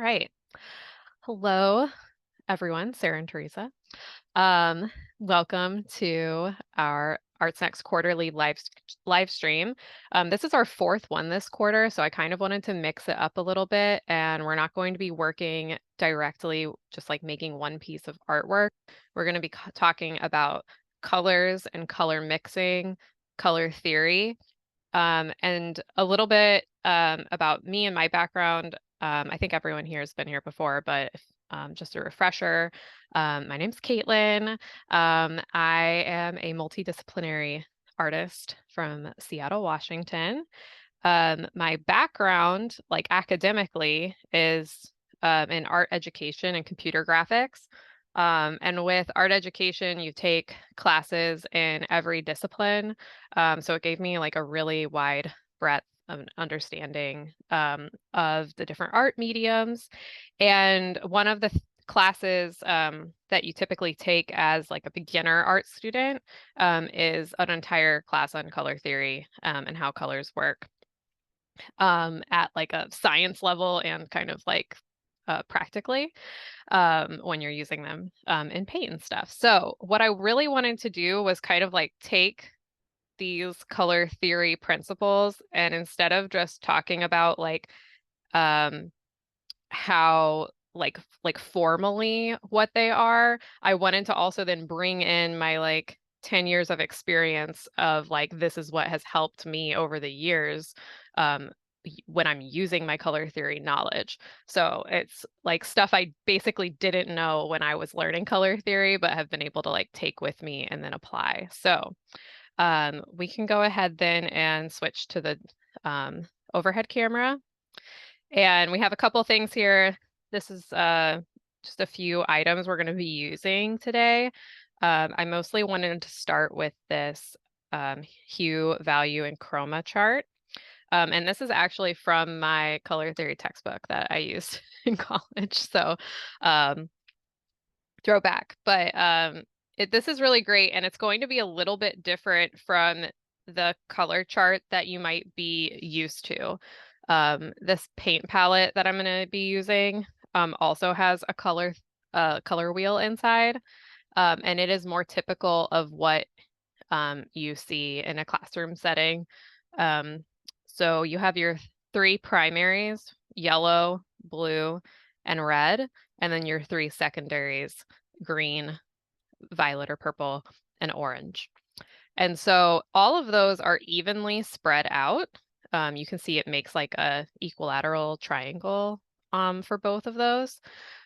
right. Hello, everyone. Sarah and Teresa. Um, Welcome to our ArtSnacks quarterly live stream. This is our fourth one this quarter, so I kind of wanted to mix it up a little bit, and we're not going to be working directly, just like making one piece of artwork. We're going to be talking about colors and color mixing, color theory, and a little bit about me and my background. I think everyone here has been here before, but just a refresher. My name's Caitlin. I am a multidisciplinary artist from Seattle, Washington. My background, like academically, is in art education and computer graphics. And with art education, you take classes in every discipline. So it gave me like a really wide breadth of understanding of the different art mediums. And one of the classes that you typically take as like a beginner art student is an entire class on color theory and how colors work at like a science level and kind of like practically when you're using them in paint and stuff. So what I really wanted to do was kind of like take these color theory principles and instead of just talking about like how like formally what they are, I wanted to also then bring in my like 10 years of experience of like this is what has helped me over the years when I'm using my color theory knowledge. So it's like stuff I basically didn't know when I was learning color theory, but have been able to like take with me and then apply. So we can go ahead then and switch to the overhead camera. And we have a couple things here. This is just a few items we're going to be using today. I mostly wanted to start with this hue, value, and chroma chart. And this is actually from my color theory textbook that I used in college. So throwback. But this is really great. And it's going to be a little bit different from the color chart that you might be used to. This paint palette that I'm going to be using also has a color wheel inside. And it is more typical of what you see in a classroom setting. So you have your three primaries, yellow, blue, and red, and then your three secondaries, green, violet or purple, and orange. And so all of those are evenly spread out. You can see it makes like a equilateral triangle for both of those,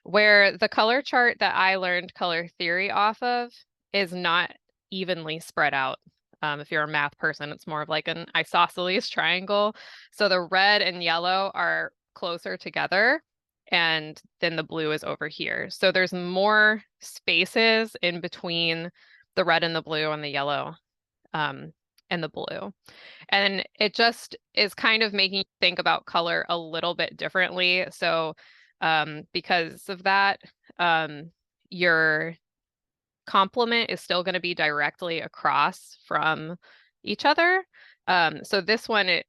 where the color chart that I learned color theory off of is not evenly spread out. If you're a math person, it's more of like an isosceles triangle. So the red and yellow are closer together, and then the blue is over here. So there's more spaces in between the red and the blue and the yellow and the blue. And it just is kind of making you think about color a little bit differently. So because of that, your complement is still going to be directly across from each other. So this one,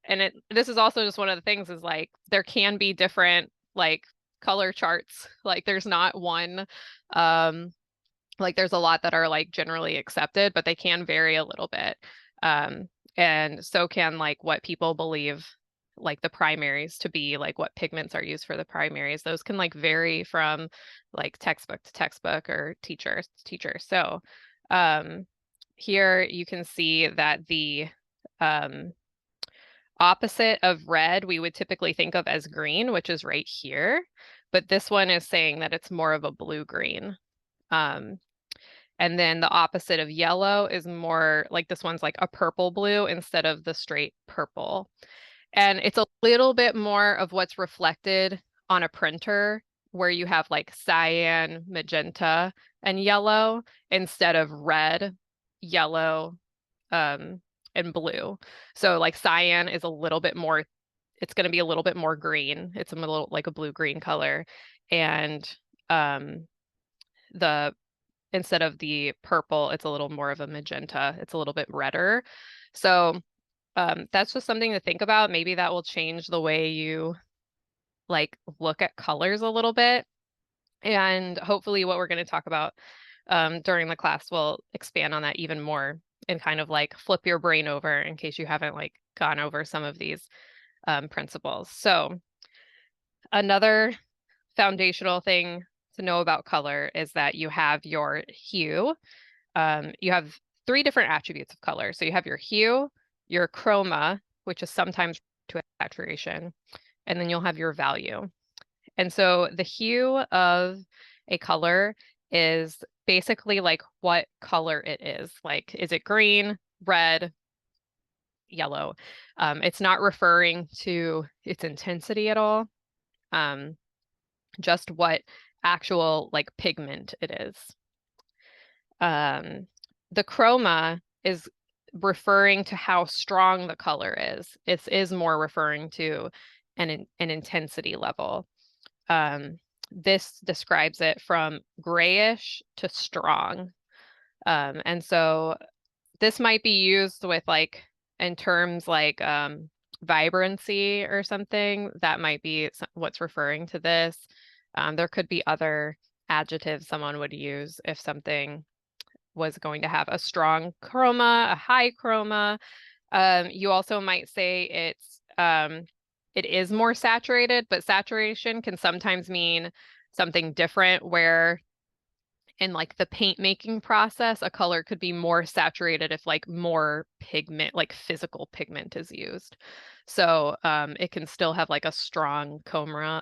this is also just one of the things is like there can be different like color charts. Like there's not one, like there's a lot that are like generally accepted, but they can vary a little bit. And so can like what people believe like the primaries to be, like what pigments are used for the primaries. Those can like vary from like textbook to textbook or teacher to teacher. So here you can see that the opposite of red we would typically think of as green, which is right here. But this one is saying that it's more of a blue-green. And then the opposite of yellow is more like this one's like a purple blue instead of the straight purple. And it's a little bit more of what's reflected on a printer where you have like cyan, magenta, and yellow instead of red, yellow, and blue. So like cyan is a little bit more, it's going to be a little bit more green. It's a little like a blue-green color. And the instead of the purple, it's a little more of a magenta. It's a little bit redder. So that's just something to think about. Maybe that will change the way you like look at colors a little bit. And hopefully what we're going to talk about during the class will expand on that even more and kind of like flip your brain over in case you haven't like gone over some of these principles. So another foundational thing to know about color is that you have your hue. You have three different attributes of color. So you have your hue, your chroma, which is sometimes to saturation, and then you'll have your value. And so the hue of a color is basically like what color it is. Like, is it green, red, yellow? It's not referring to its intensity at all, just what actual like pigment it is. The chroma is referring to how strong the color is. It is more referring to an intensity level. This describes it from grayish to strong. And so this might be used with like in terms like vibrancy or something. That might be what's referring to this. There could be other adjectives someone would use if something was going to have a strong chroma, a high chroma. You also might say it is more saturated, but saturation can sometimes mean something different, where in like the paint making process, a color could be more saturated if like more pigment, like physical pigment is used. So it can still have like a strong chroma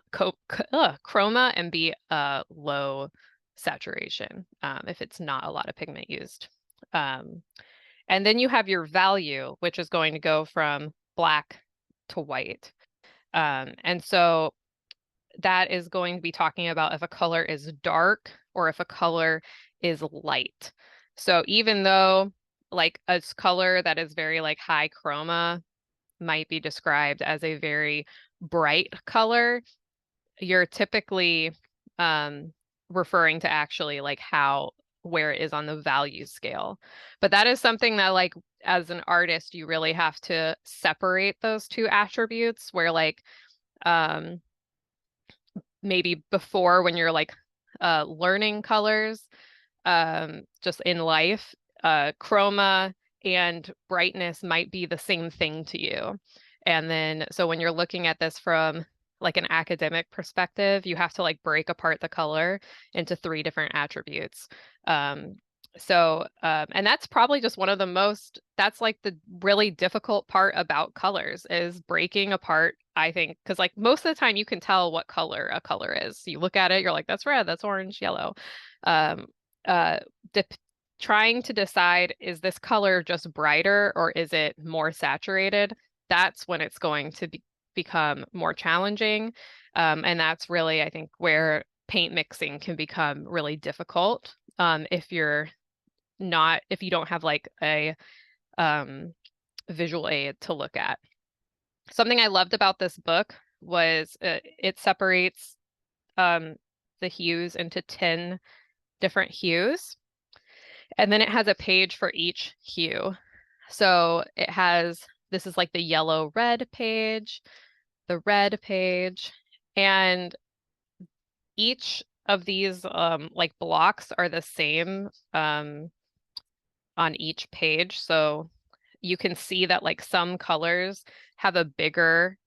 and be low saturation if it's not a lot of pigment used. And then you have your value, which is going to go from black to white. And so that is going to be talking about if a color is dark or if a color is light. So even though like a color that is very like high chroma might be described as a very bright color, you're typically referring to actually like where it is on the value scale. But that is something that like as an artist, you really have to separate those two attributes, where like maybe before when you're like learning colors just in life, chroma and brightness might be the same thing to you. And then so when you're looking at this from like an academic perspective, you have to like break apart the color into three different attributes. And that's probably just one of that's like the really difficult part about colors, is breaking apart, I think, because like most of the time you can tell what color a color is. You look at it, you're like, that's red, that's orange, yellow. Trying to decide, is this color just brighter or is it more saturated? That's when it's going to become more challenging. And that's really, I think, where paint mixing can become really difficult if you don't have like a visual aid to look at. Something I loved about this book was it separates the hues into 10 different hues. And then it has a page for each hue. So this is like the yellow-red page, the red page, and each of these like blocks are the same on each page. So you can see that like some colors have a bigger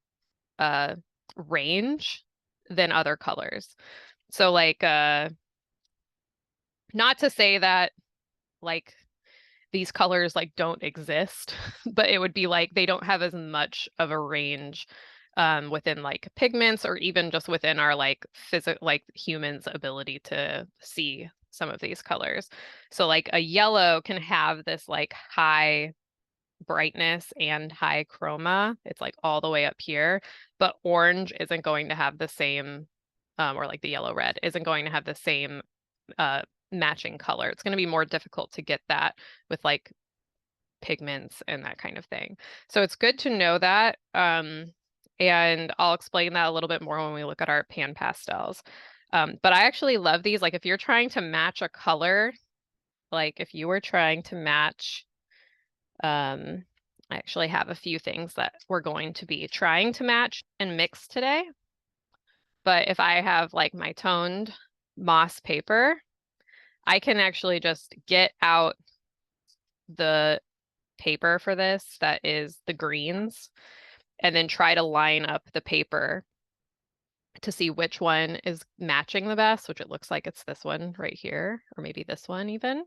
range than other colors. So like not to say that like these colors like don't exist, but it would be like they don't have as much of a range within like pigments, or even just within our like humans' ability to see some of these colors. So like a yellow can have this like high brightness and high chroma. It's like all the way up here, but orange isn't going to have the same, or like the yellow red isn't going to have the same matching color. It's going to be more difficult to get that with like pigments and that kind of thing. So it's good to know that. And I'll explain that a little bit more when we look at our pan pastels. But I actually love these. Like if you're trying to match a color, like if you were trying to match, I actually have a few things that we're going to be trying to match and mix today. But if I have like my toned moss paper, I can actually just get out the paper for this that is the greens and then try to line up the paper to see which one is matching the best, which it looks like it's this one right here, or maybe this one even.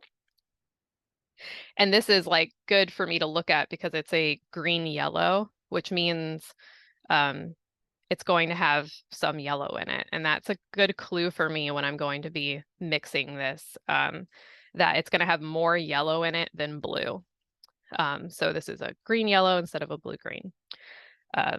And this is like good for me to look at because it's a green yellow, which means it's going to have some yellow in it. And that's a good clue for me when I'm going to be mixing this, that it's going to have more yellow in it than blue. So this is a green yellow instead of a blue green.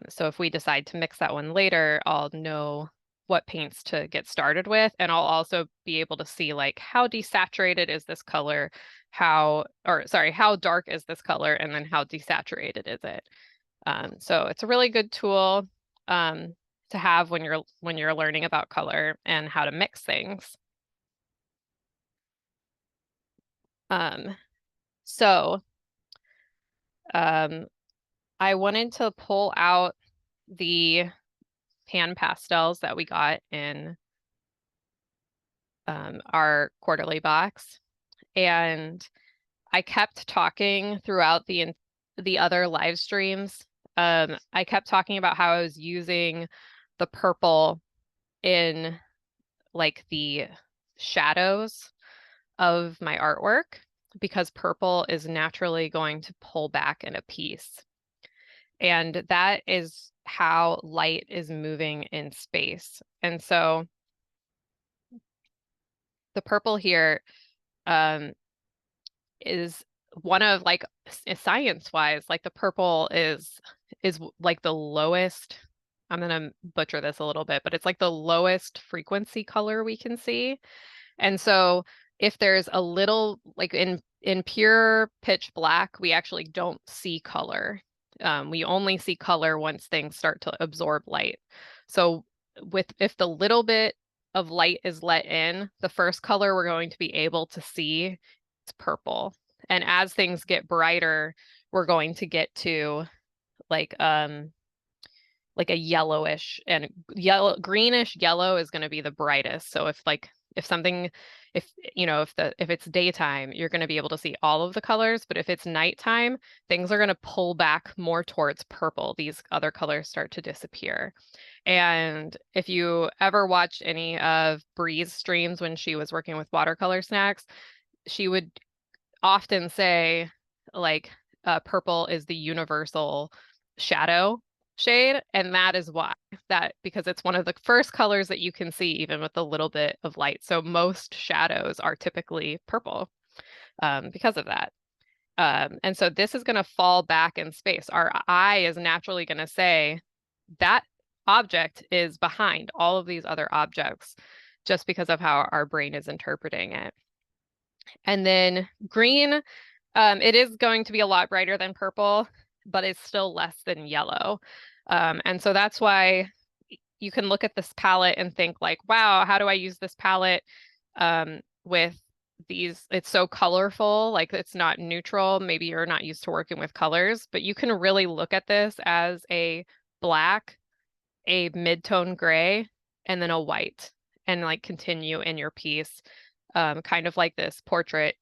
So if we decide to mix that one later, I'll know what paints to get started with. And I'll also be able to see like how desaturated is this color, how dark is this color, and then how desaturated is it. So it's a really good tool to have when you're learning about color and how to mix things. So I wanted to pull out the pan pastels that we got in our quarterly box, and I kept talking throughout the other live streams. I kept talking about how I was using the purple in like the shadows of my artwork because purple is naturally going to pull back in a piece. And that is how light is moving in space. And so the purple here is one of like science-wise, like the purple is like the lowest, I'm gonna butcher this a little bit, but it's like the lowest frequency color we can see. And so if there's a little, like in pure pitch black, we actually don't see color. We only see color once things start to absorb light. So if the little bit of light is let in, the first color we're going to be able to see is purple. And as things get brighter, we're going to get to like a yellowish, and greenish yellow is going to be the brightest. So if it's daytime, you're going to be able to see all of the colors, but if it's nighttime, things are going to pull back more towards purple. These other colors start to disappear. And if you ever watched any of Bree's streams when she was working with watercolor snacks, she would often say like purple is the universal shadow shade, and that is why, because it's one of the first colors that you can see even with a little bit of light. So most shadows are typically purple because of that. And so this is going to fall back in space. Our eye is naturally going to say that object is behind all of these other objects just because of how our brain is interpreting it. And then green, it is going to be a lot brighter than purple, but it's still less than yellow. And so that's why you can look at this palette and think like, wow, how do I use this palette with these? It's so colorful, like it's not neutral. Maybe you're not used to working with colors, but you can really look at this as a black, a mid-tone gray, and then a white, and like continue in your piece. Kind of like this portrait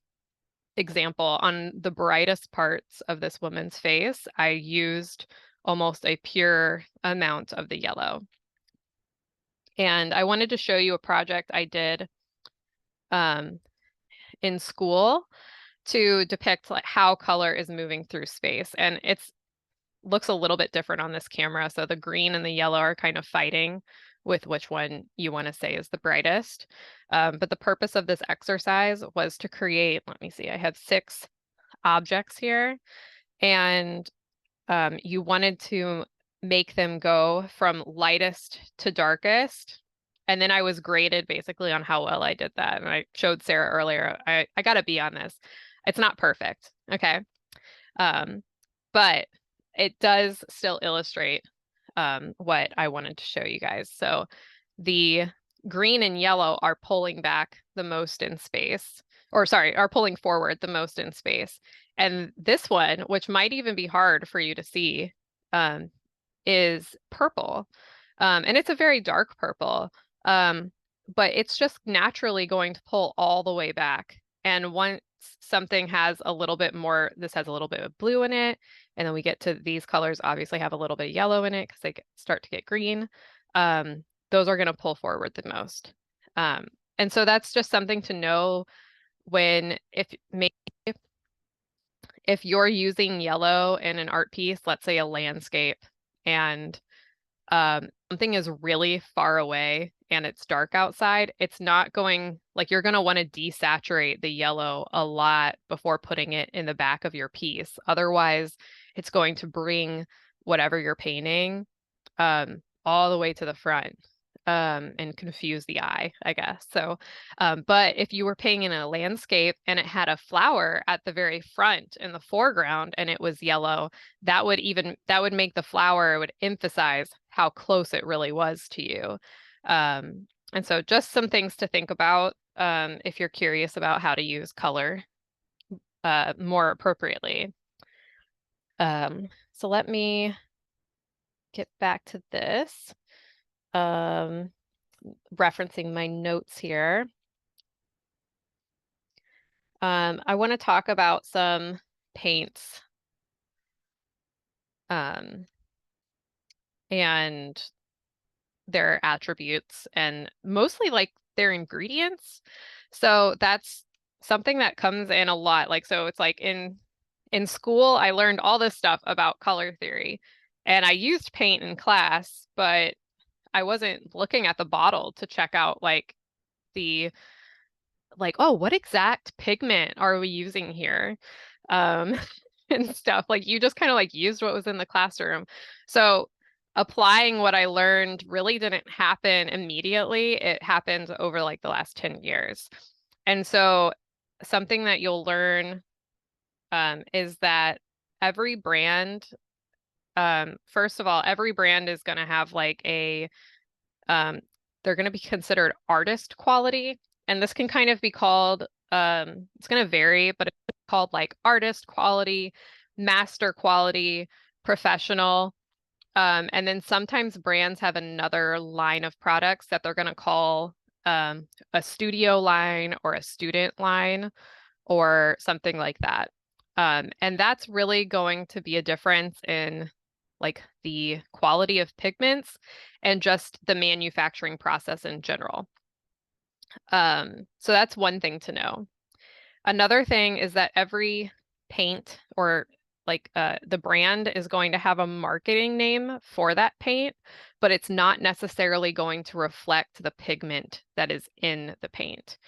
example. On the brightest parts of this woman's face, I used almost a pure amount of the yellow. And I wanted to show you a project I did in school to depict like how color is moving through space. And it's looks a little bit different on this camera. So the green and the yellow are kind of fighting with which one you want to say is the brightest. But the purpose of this exercise was to create, let me see, I have 6 objects here, and you wanted to make them go from lightest to darkest. And then I was graded basically on how well I did that. And I showed Sarah earlier, I got a B on this. It's not perfect, okay? But it does still illustrate what I wanted to show you guys. So the green and yellow are pulling back the most in space, or sorry, are pulling forward the most in space. And this one, which might even be hard for you to see, is purple. And it's a very dark purple. But it's just naturally going to pull all the way back. And once something has a little bit more, this has a little bit of blue in it, and then we get to these colors obviously have a little bit of yellow in it because they start to get green. Those are going to pull forward the most. And so that's just something to know when if you're using yellow in an art piece, let's say a landscape, and something is really far away and it's dark outside, it's not going, like, you're going to want to desaturate the yellow a lot before putting it in the back of your piece. Otherwise, it's going to bring whatever you're painting all the way to the front and confuse the eye, I guess. So, but if you were painting a landscape and it had a flower at the very front in the foreground and it was yellow, that would make the flower, it would emphasize how close it really was to you. And so just some things to think about if you're curious about how to use color more appropriately. So let me get back to this. Referencing my notes here. I want to talk about some paints and their attributes and mostly like their ingredients. So that's something that comes in a lot. Like, so it's like in school, I learned all this stuff about color theory and I used paint in class, but I wasn't looking at the bottle to check out like oh, what exact pigment are we using here? Um, and stuff. Like you just kind of like used what was in the classroom. So applying what I learned really didn't happen immediately. It happened over like the last 10 years. And so something that you'll learn is that every brand, first of all, every brand is going to have like they're going to be considered artist quality. And this can kind of be called, it's going to vary, but it's called like artist quality, master quality, professional. And then sometimes brands have another line of products that they're going to call a studio line or a student line or something like that. And that's really going to be a difference in like the quality of pigments and just the manufacturing process in general. So that's one thing to know. Another thing is that every paint or like the brand is going to have a marketing name for that paint, but it's not necessarily going to reflect the pigment that is in the paint.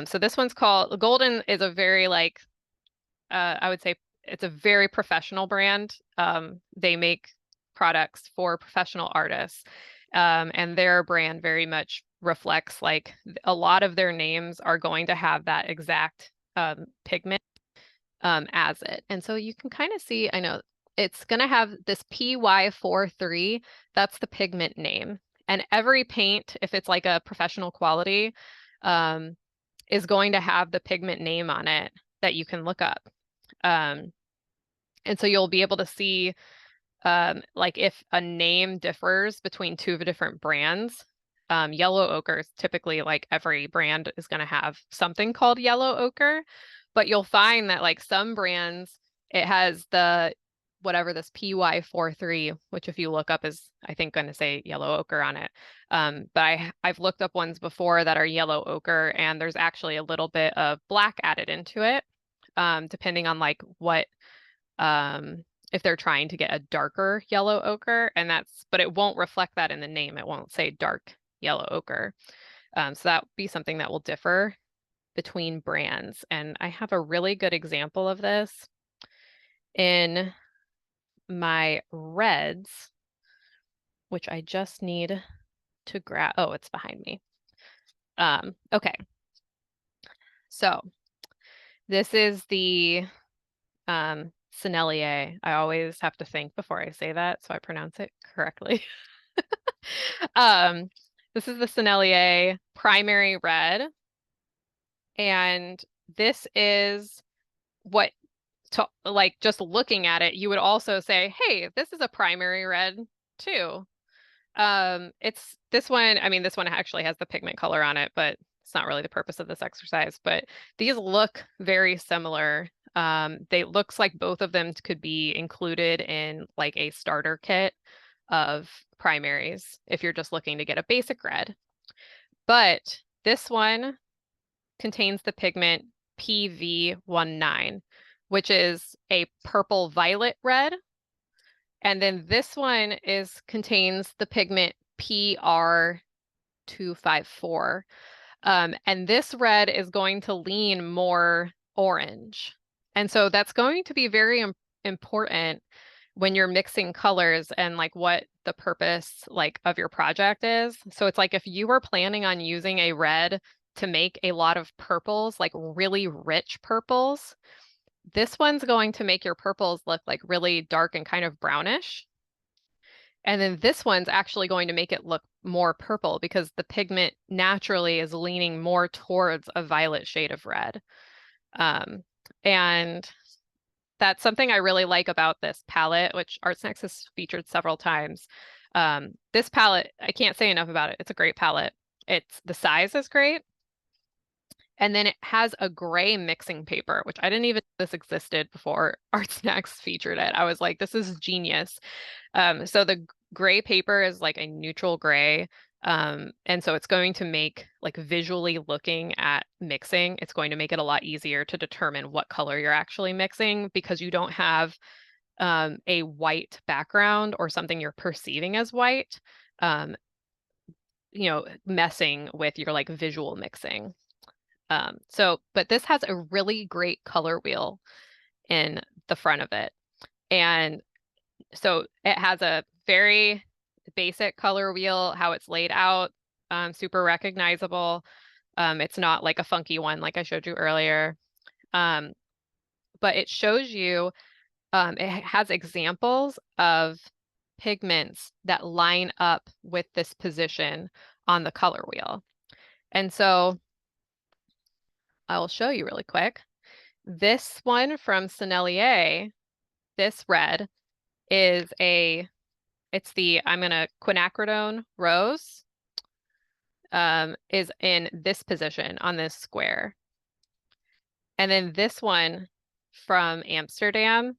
So this one's called Golden is a very like I would say it's a very professional brand. They make products for professional artists, and their brand very much reflects like a lot of their names are going to have that exact pigment as it. And so you can kind of see, I know it's going to have this PY43, that's the pigment name. And every paint, if it's like a professional quality, is going to have the pigment name on it that you can look up. And so you'll be able to see like if a name differs between two of different brands. Yellow ochre is typically like every brand is going to have something called yellow ochre, but you'll find that like some brands, it has the whatever this PY43, which if you look up is I think going to say yellow ochre on it. But I've looked up ones before that are yellow ochre and there's actually a little bit of black added into it, depending on like what if they're trying to get a darker yellow ochre, and but it won't reflect that in the name. It won't say dark yellow ochre. So that would be something that will differ between brands. And I have a really good example of this in my reds, which I just need to grab. Oh, it's behind me. Okay. So this is the Sennelier. I always have to think before I say that, so I pronounce it correctly. This is the Sennelier Primary Red. And this is what, like just looking at it, you would also say, hey, this is a primary red too. It's this one, I mean, this one actually has the pigment color on it, but it's not really the purpose of this exercise, but these look very similar. They looks like both of them could be included in like a starter kit of primaries if you're just looking to get a basic red. But this one contains the pigment PV19, which is a purple violet red. And then this one contains the pigment PR254. And this red is going to lean more orange. And so that's going to be very important when you're mixing colors and like what the purpose like of your project is. So it's like if you were planning on using a red to make a lot of purples, like really rich purples, this one's going to make your purples look like really dark and kind of brownish. And then this one's actually going to make it look more purple because the pigment naturally is leaning more towards a violet shade of red. And that's something I really like about this palette, which ArtSnacks has featured several times. This palette, I can't say enough about it. It's a great palette. The size is great. And then it has a gray mixing paper, which I didn't even know this existed before ArtSnacks featured it. I was like, this is genius. So the gray paper is like a neutral gray. And so it's going to make like visually looking at mixing, it's going to make it a lot easier to determine what color you're actually mixing because you don't have a white background or something you're perceiving as white, messing with your like visual mixing. But this has a really great color wheel in the front of it. And so it has a very basic color wheel, how it's laid out, super recognizable. It's not like a funky one like I showed you earlier. But it shows you, it has examples of pigments that line up with this position on the color wheel. And so I'll show you really quick. This one from Sennelier, this red, it's the, I'm going to quinacridone rose, is in this position on this square. And then this one from Amsterdam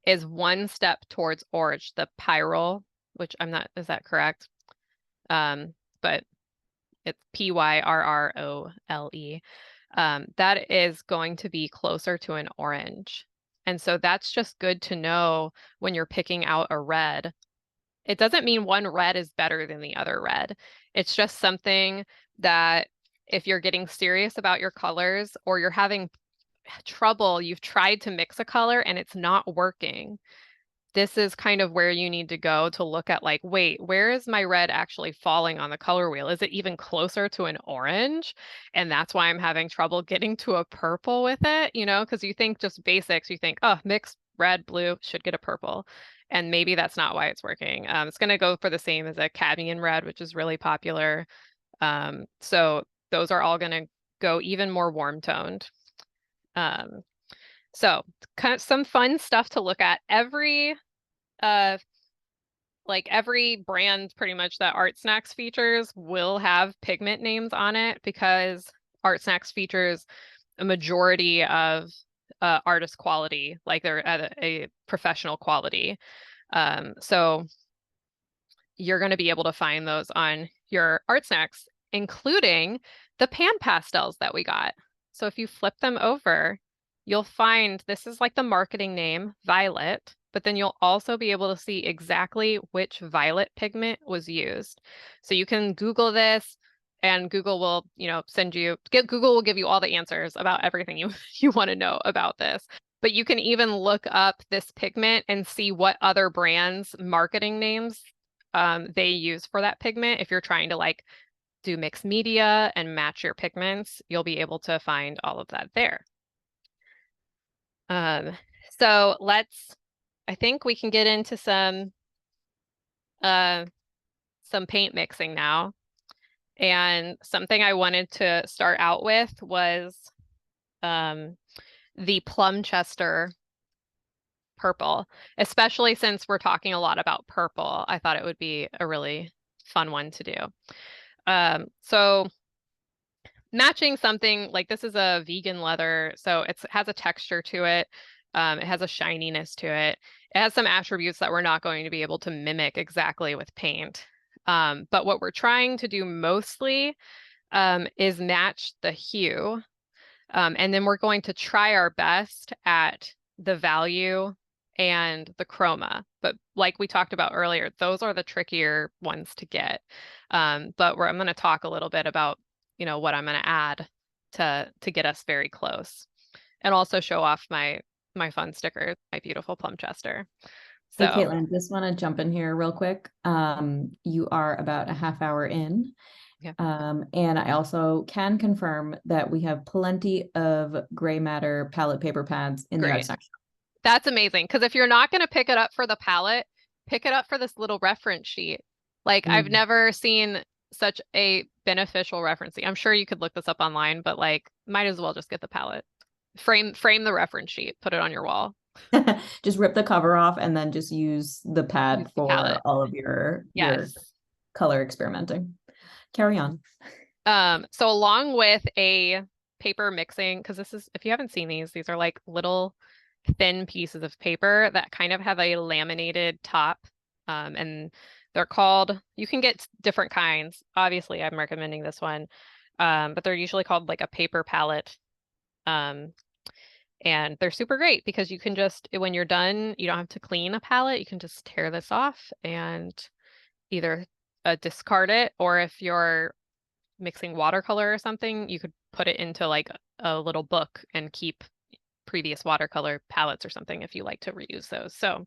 is one step towards orange, the pyrrole, which is that correct? But it's Pyrrole. That is going to be closer to an orange. And so that's just good to know when you're picking out a red. It doesn't mean one red is better than the other red. It's just something that if you're getting serious about your colors or you're having trouble, you've tried to mix a color and it's not working, this is kind of where you need to go to look at like, wait, where is my red actually falling on the color wheel? Is it even closer to an orange? And that's why I'm having trouble getting to a purple with it, because you think just basics, you think, oh, mix red, blue, should get a purple. And maybe that's not why it's working. It's going to go for the same as a cadmium red, which is really popular. So those are all going to go even more warm toned. So kind of some fun stuff to look at. Every brand pretty much that ArtSnacks features will have pigment names on it because ArtSnacks features a majority of artist quality, like they're at a professional quality. So you're going to be able to find those on your ArtSnacks, including the pan pastels that we got. So if you flip them over, you'll find this is like the marketing name, Violet, but then you'll also be able to see exactly which violet pigment was used. So you can Google this and Google will, Google will give you all the answers about everything you want to know about this. But you can even look up this pigment and see what other brands' marketing names they use for that pigment. If you're trying to like do mixed media and match your pigments, you'll be able to find all of that there. So I think we can get into some paint mixing now. And something I wanted to start out with was the Plumchester purple, especially since we're talking a lot about purple. I thought it would be a really fun one to do. So matching something like this is a vegan leather, so it has a texture to it. It has a shininess to it. It has some attributes that we're not going to be able to mimic exactly with paint. But what we're trying to do mostly is match the hue. And then we're going to try our best at the value and the chroma. But like we talked about earlier, those are the trickier ones to get. But I'm going to talk a little bit about, what I'm going to add to get us very close, and also show off my fun sticker, my beautiful plum chester. Hey, So Caitlin, just want to jump in here real quick. You are about a half hour in. yeah, And I also can confirm that we have plenty of gray matter palette paper pads in the great. ArtSnacks. That's amazing. Because if you're not going to pick it up for the palette, pick it up for this little reference sheet. Like I've Mm. never seen such a beneficial reference sheet. I'm sure you could look this up online, but like might as well just get the palette. Frame the reference sheet, put it on your wall. Just rip the cover off and then just use the Use pad the for palette. all of your Yes. color experimenting. Carry on. So along with a paper mixing, because this is, if you haven't seen these are like little thin pieces of paper that kind of have a laminated top. And they're called, you can get different kinds. Obviously, I'm recommending this one. But they're usually called like a paper palette. Um, and they're super great because you can just, when you're done, you don't have to clean a palette. You can just tear this off and either discard it, or if you're mixing watercolor or something, you could put it into like a little book and keep previous watercolor palettes or something if you like to reuse those. So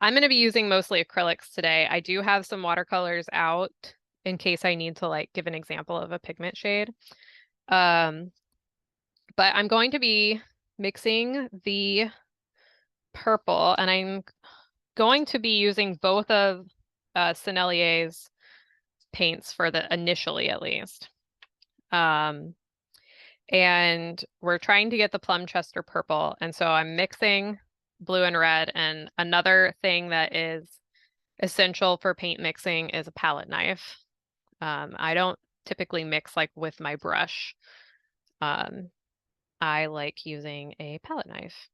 I'm going to be using mostly acrylics today. I do have some watercolors out in case I need to like give an example of a pigment shade. But I'm going to be mixing the purple, and I'm going to be using both of Sennelier's paints for the initially at least. And we're trying to get the plum chester purple. And so I'm mixing blue and red. And another thing that is essential for paint mixing is a palette knife. I don't typically mix like with my brush. I like using a palette knife.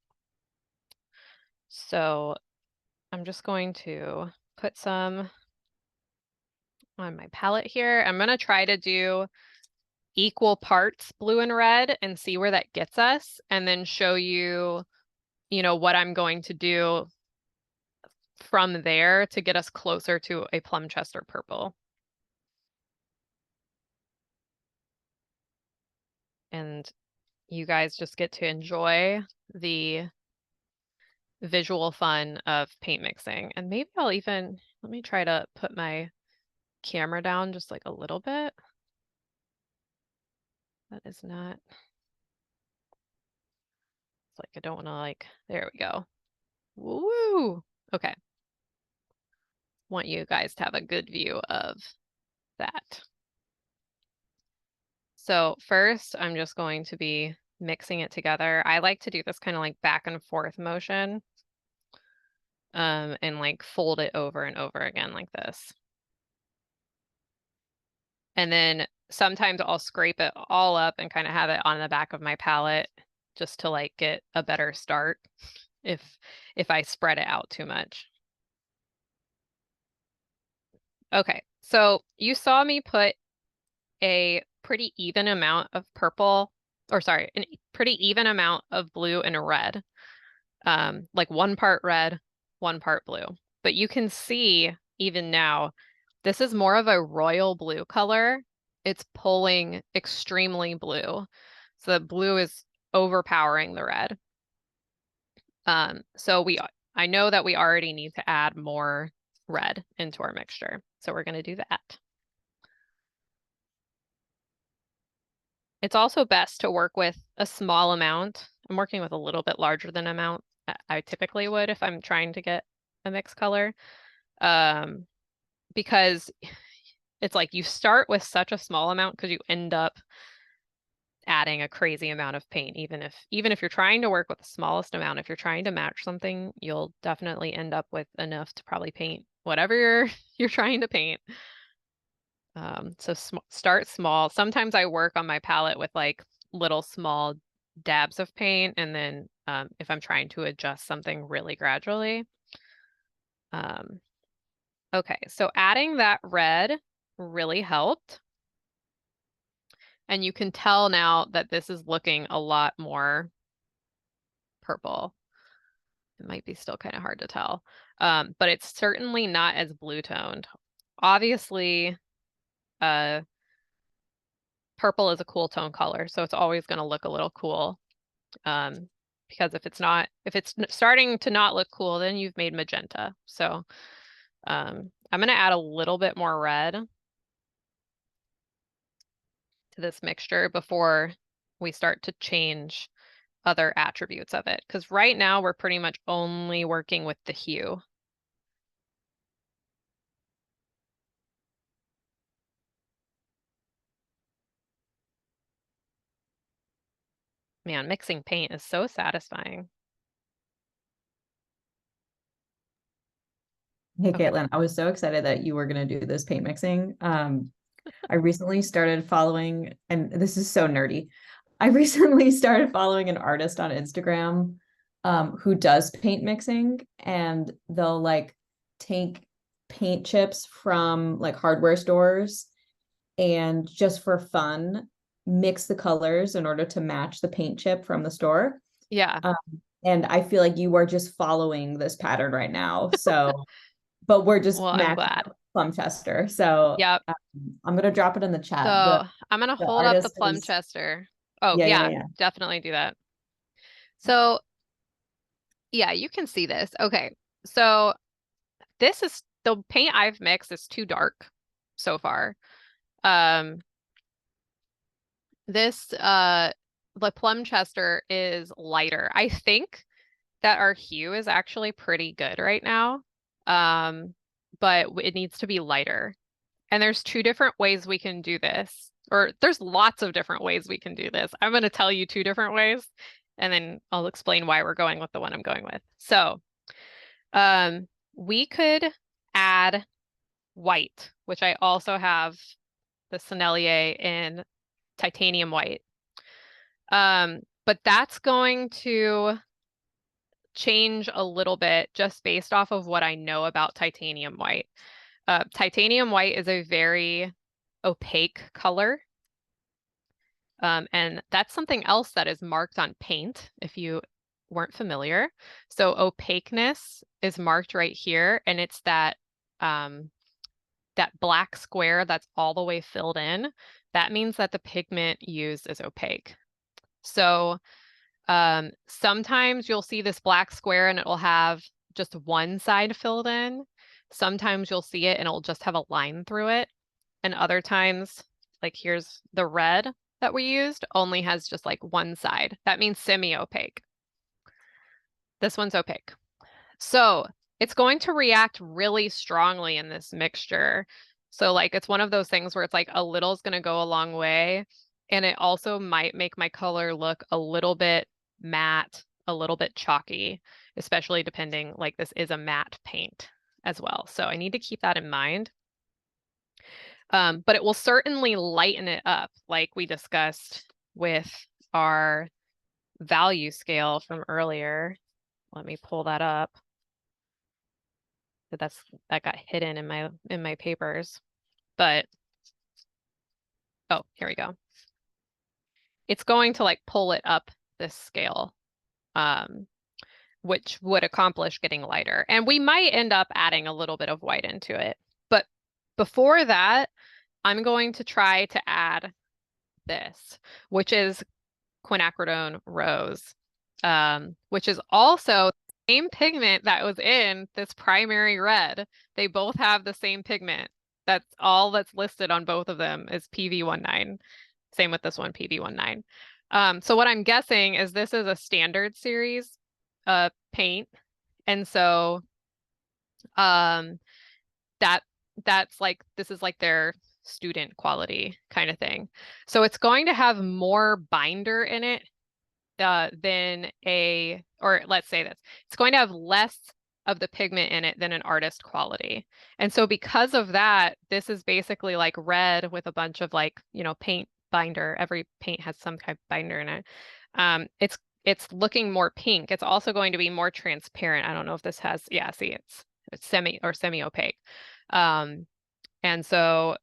So I'm just going to put some on my palette here. I'm going to try to do equal parts blue and red and see where that gets us, and then show you, what I'm going to do from there to get us closer to a plum chester purple. And you guys just get to enjoy the visual fun of paint mixing. And maybe I'll even, let me try to put my camera down just like a little bit. That is not, it's like I don't want to like, there we go. Woo! Okay. Want you guys to have a good view of that. So first, I'm just going to be mixing it together. I like to do this kind of like back and forth motion, and like fold it over and over again like this. And then sometimes I'll scrape it all up and kind of have it on the back of my palette just to like get a better start if I spread it out too much. Okay, so you saw me put a pretty even amount of purple, or sorry, a pretty even amount of blue and red. Like 1 part red, 1 part blue. But you can see even now, this is more of a royal blue color. It's pulling extremely blue. So the blue is overpowering the red. So I know that we already need to add more red into our mixture. So we're going to do that. It's also best to work with a small amount. I'm working with a little bit larger than amount I typically would if I'm trying to get a mixed color. Because it's like you start with such a small amount because you end up adding a crazy amount of paint. Even if you're trying to work with the smallest amount, if you're trying to match something, you'll definitely end up with enough to probably paint whatever you're trying to paint. So start small. Sometimes I work on my palette with like little small dabs of paint, and then if I'm trying to adjust something really gradually. Okay, so adding that red really helped. And you can tell now that this is looking a lot more purple. It might be still kind of hard to tell, but it's certainly not as blue toned. Obviously, purple is a cool tone color, so it's always going to look a little cool. Because if it's starting to not look cool, then you've made magenta. So I'm going to add a little bit more red to this mixture before we start to change other attributes of it. Because right now we're pretty much only working with the hue. Man, mixing paint is so satisfying. Hey, Okay. Caitlin, I was so excited that you were going to do this paint mixing. I recently started following, and this is so nerdy. I recently started following an artist on Instagram who does paint mixing, and they'll like take paint chips from like hardware stores and just for fun mix the colors in order to match the paint chip from the store. Yeah. Um, and I feel like you are just following this pattern right now. So, but we're Well, just I'm matching glad. Plum Chester. So Yep. I'm gonna drop it in the chat. So I'm gonna The hold up the artist Plum is Chester. Oh, yeah, yeah, yeah, yeah. definitely do that. So yeah, you can see this. Okay. So this is the paint I've mixed is too dark so far. Um, this the Plum Chester is lighter. I think that our hue is actually pretty good right now. But it needs to be lighter. And there's two different ways we can do this, or there's lots of different ways we can do this. I'm going to tell you two different ways, and then I'll explain why we're going with the one I'm going with. So, we could add white, which I also have the Sennelier in titanium white. But that's going to change a little bit just based off of what I know about titanium white. Titanium white is a very opaque color. And that's something else that is marked on paint if you weren't familiar. So opaqueness is marked right here, and it's that that black square that's all the way filled in. That means that the pigment used is opaque. So sometimes you'll see this black square and it will have just one side filled in. Sometimes you'll see it and it'll just have a line through it. And other times, like here's the red that we used, only has just like one side. That means semi-opaque. This one's opaque. So it's going to react really strongly in this mixture. So like it's one of those things where it's like a little is going to go a long way. And it also might make my color look a little bit matte, a little bit chalky, especially depending, like this is a matte paint as well. So I need to keep that in mind. But it will certainly lighten it up like we discussed with our value scale from earlier. Let me pull that up. That got hidden in my papers. But oh, here we go. It's going to like pull it up this scale, which would accomplish getting lighter. And we might end up adding a little bit of white into it. But before that, I'm going to try to add this, which is quinacridone rose, which is also the same pigment that was in this primary red. They both have the same pigment. That's all that's listed on both of them is PV19. Same with this one, PV19. So what I'm guessing is this is a standard series paint. And so that's like, this is like their student quality kind of thing. So it's going to have more binder in it than or let's say this, it's going to have less of the pigment in it than an artist quality. And so because of that, this is basically like red with a bunch of like, paint binder. Every paint has some kind of binder in it. It's looking more pink. It's also going to be more transparent. I don't know if this has, yeah, see, it's semi-opaque. And so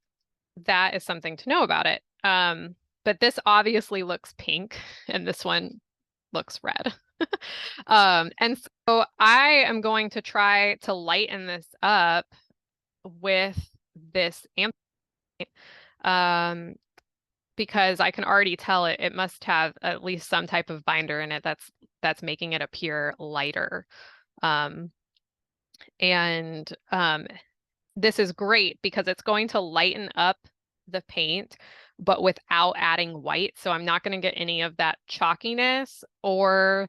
that is something to know about it. But this obviously looks pink and this one looks red. And so I am going to try to lighten this up with this amp, because I can already tell it must have at least some type of binder in it that's making it appear lighter. This is great because it's going to lighten up the paint, but without adding white. So I'm not going to get any of that chalkiness or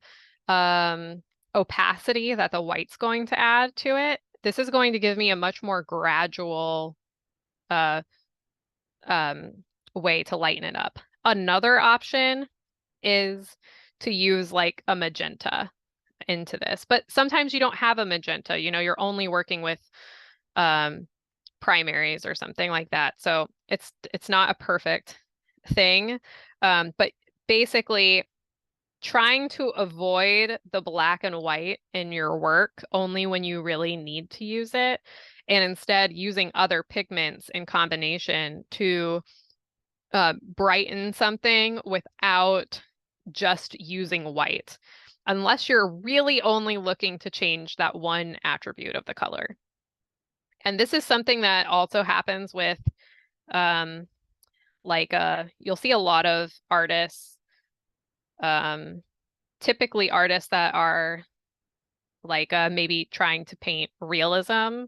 opacity that the white's going to add to it. This is going to give me a much more gradual way to lighten it up. Another option is to use like a magenta into this, but sometimes you don't have a magenta, you're only working with primaries or something like that. So it's not a perfect thing. But basically trying to avoid the black and white in your work only when you really need to use it, and instead using other pigments in combination to brighten something without just using white, unless you're really only looking to change that one attribute of the color. And this is something that also happens with, you'll see a lot of artists, typically artists that are like maybe trying to paint realism.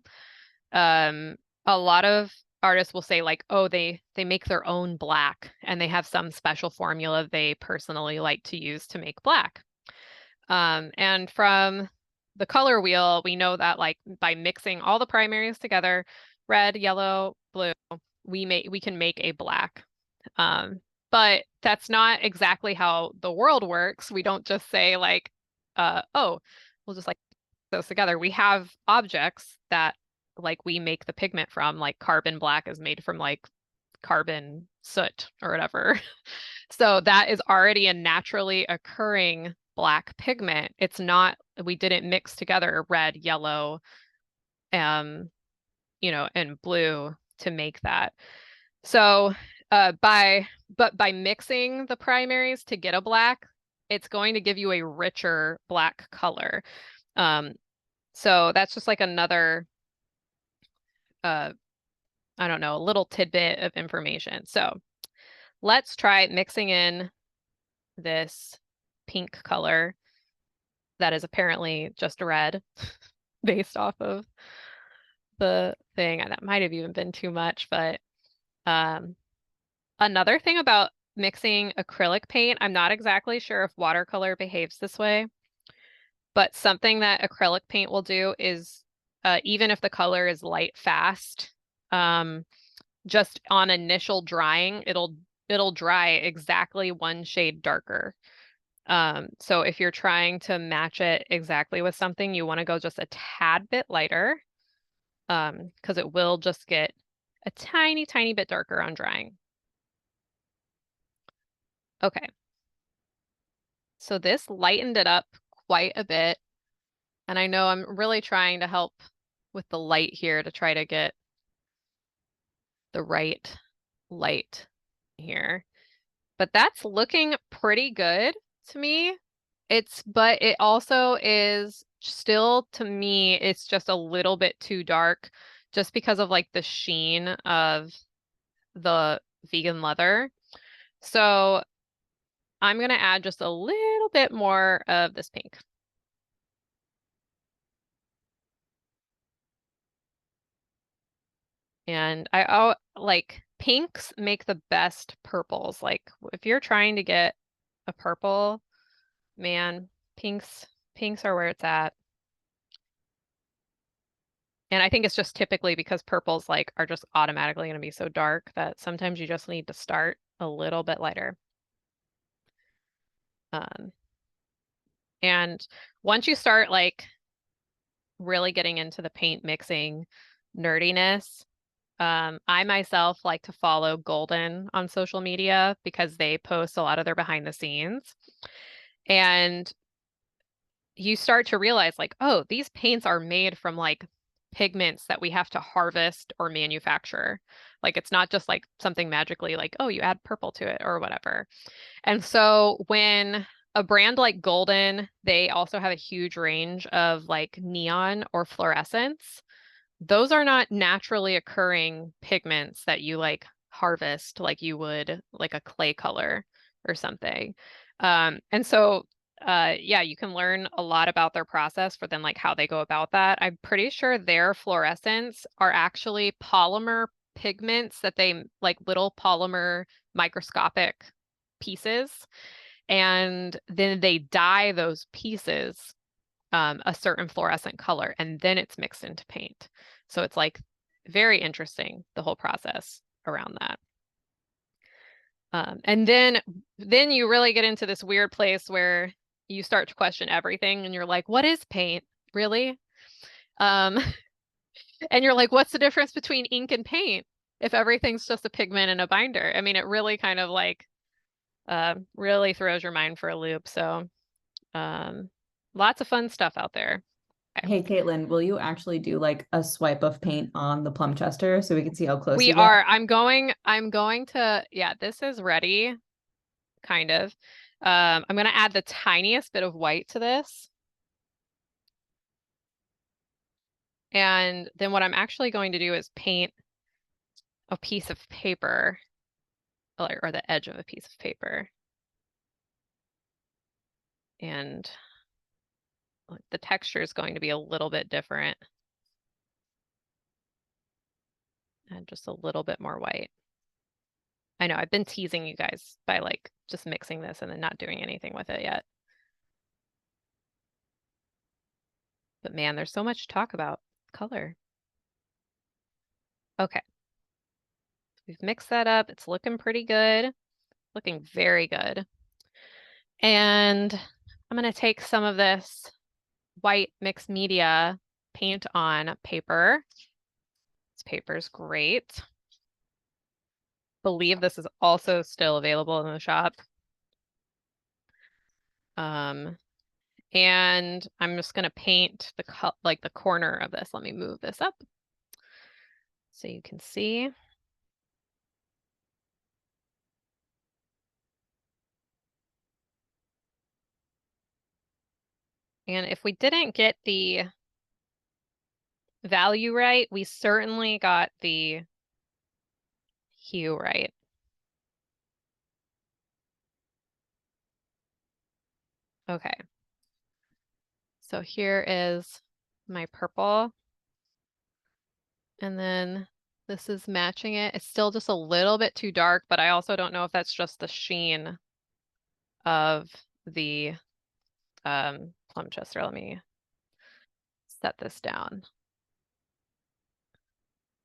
A lot of artists will say like, oh, they make their own black and they have some special formula they personally like to use to make black. And from the color wheel, we know that like by mixing all the primaries together, red, yellow, blue, we can make a black. But that's not exactly how the world works. We don't just say like, oh, we'll just like those together. We have objects that like we make the pigment from, like carbon black is made from like carbon soot or whatever. So that is already a naturally occurring black pigment. It's not, we didn't mix together red, yellow, and blue to make that. So by mixing the primaries to get a black, it's going to give you a richer black color. So that's just like another, I don't know, a little tidbit of information. So let's try mixing in this pink color that is apparently just red based off of the thing. That might have even been too much, but another thing about mixing acrylic paint, I'm not exactly sure if watercolor behaves this way, but something that acrylic paint will do is even if the color is light fast, just on initial drying, it'll dry exactly one shade darker. So if you're trying to match it exactly with something, you want to go just a tad bit lighter, because it will just get a tiny, tiny bit darker on drying. Okay. So this lightened it up quite a bit. And I know I'm really trying to help with the light here to try to get the right light here. But that's looking pretty good to me. But it also is still, to me, it's just a little bit too dark just because of like the sheen of the vegan leather. So I'm going to add just a little bit more of this pink. And I like pinks make the best purples. Like if you're trying to get a purple, man, pinks are where it's at. And I think it's just typically because purples like are just automatically going to be so dark that sometimes you just need to start a little bit lighter. And once you start like really getting into the paint mixing nerdiness, I myself like to follow Golden on social media because they post a lot of their behind the scenes. And you start to realize like, oh, these paints are made from like pigments that we have to harvest or manufacture. Like it's not just like something magically like, oh, you add purple to it or whatever. And so when a brand like Golden, they also have a huge range of like neon or fluorescence. Those are not naturally occurring pigments that you like harvest like you would like a clay color or something. And so yeah, you can learn a lot about their process for then like how they go about that. I'm pretty sure their fluorescents are actually polymer pigments that they like little polymer microscopic pieces, and then they dye those pieces a certain fluorescent color, and then it's mixed into paint. So it's like very interesting, the whole process around that. And then you really get into this weird place where you start to question everything, and you're like, what is paint, really? Um, and you're like, what's the difference between ink and paint if everything's just a pigment and a binder? I mean, it really kind of like really throws your mind for a loop. So lots of fun stuff out there. Okay. Hey, Caitlin, will you actually do like a swipe of paint on the plum chester so we can see how close We you get? are. I'm going to, yeah, this is ready, kind of. I'm going to add the tiniest bit of white to this. And then what I'm actually going to do is paint a piece of paper, or the edge of a piece of paper. And the texture is going to be a little bit different. And just a little bit more white. I know I've been teasing you guys by like just mixing this and then not doing anything with it yet. But man, there's so much to talk about color. Okay. We've mixed that up. It's looking pretty good. Looking very good. And I'm going to take some of this white mixed media paint on paper. This paper's great. Believe this is also still available in the shop. And I'm just going to paint like the corner of this. Let me move this up so you can see. And if we didn't get the value right, we certainly got the hue right. Okay. So here is my purple. And then this is matching it. It's still just a little bit too dark, but I also don't know if that's just the sheen of the plum chester. Let me set this down.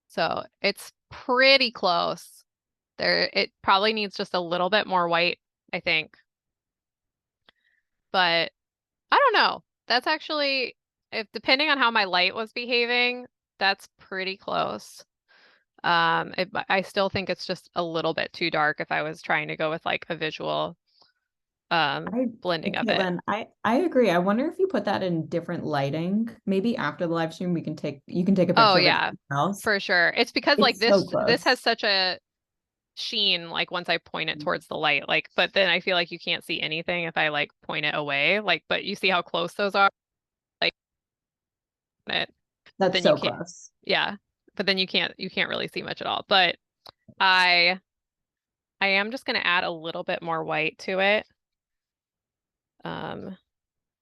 So it's pretty close. It probably needs just a little bit more white, I think. But I don't know. That's actually, if depending on how my light was behaving, that's pretty close. I still think it's just a little bit too dark if I was trying to go with like a visual blending of it. Caitlin, I agree. I wonder if you put that in different lighting. Maybe after the live stream, you can take a Oh picture of it yeah, else. for sure. It's because like It's so this has close. such a sheen like once I point it towards the light, like, but then I feel like you can't see anything if I like point it away, like, but you see how close those are, like it, but That's then you so can't, close. yeah, but then you can't really see much at all. But I I am just gonna add a little bit more white to it.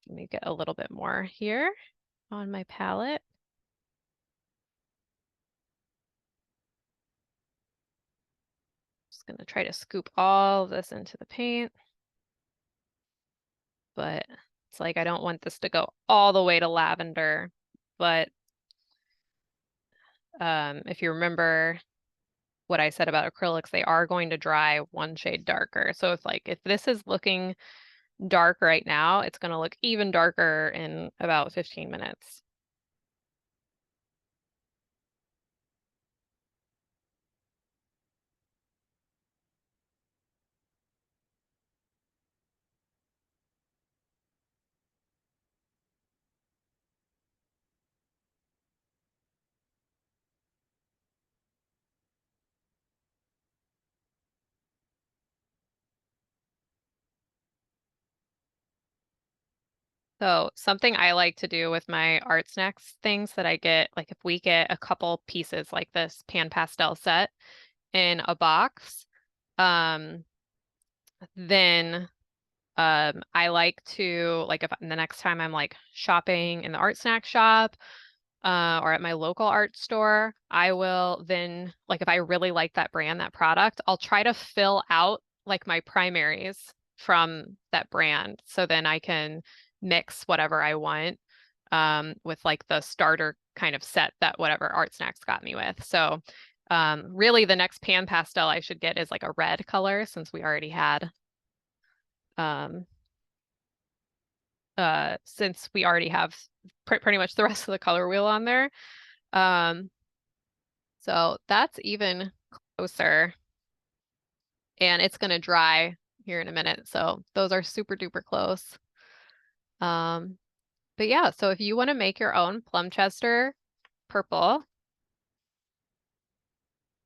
Let me get a little bit more here on my palette. Just gonna try to scoop all of this into the paint. But it's like I don't want this to go all the way to lavender. But if you remember what I said about acrylics, they are going to dry one shade darker. So if this is looking dark right now, it's going to look even darker in about 15 minutes. So something I like to do with my ArtSnacks things that I get, like if we get a couple pieces like this pan pastel set in a box, then I like to, like if the next time I'm like shopping in the art snack shop or at my local art store, I will then, like if I really like that brand, that product, I'll try to fill out like my primaries from that brand. So then I can mix whatever I want with like the starter kind of set that whatever art snacks got me with. So really the next pan pastel I should get is like a red color since we already had um, since we already have pretty much the rest of the color wheel on there. Um, so that's even closer and it's going to dry here in a minute. So those are super duper close. But yeah, so if you want to make your own plum chester purple,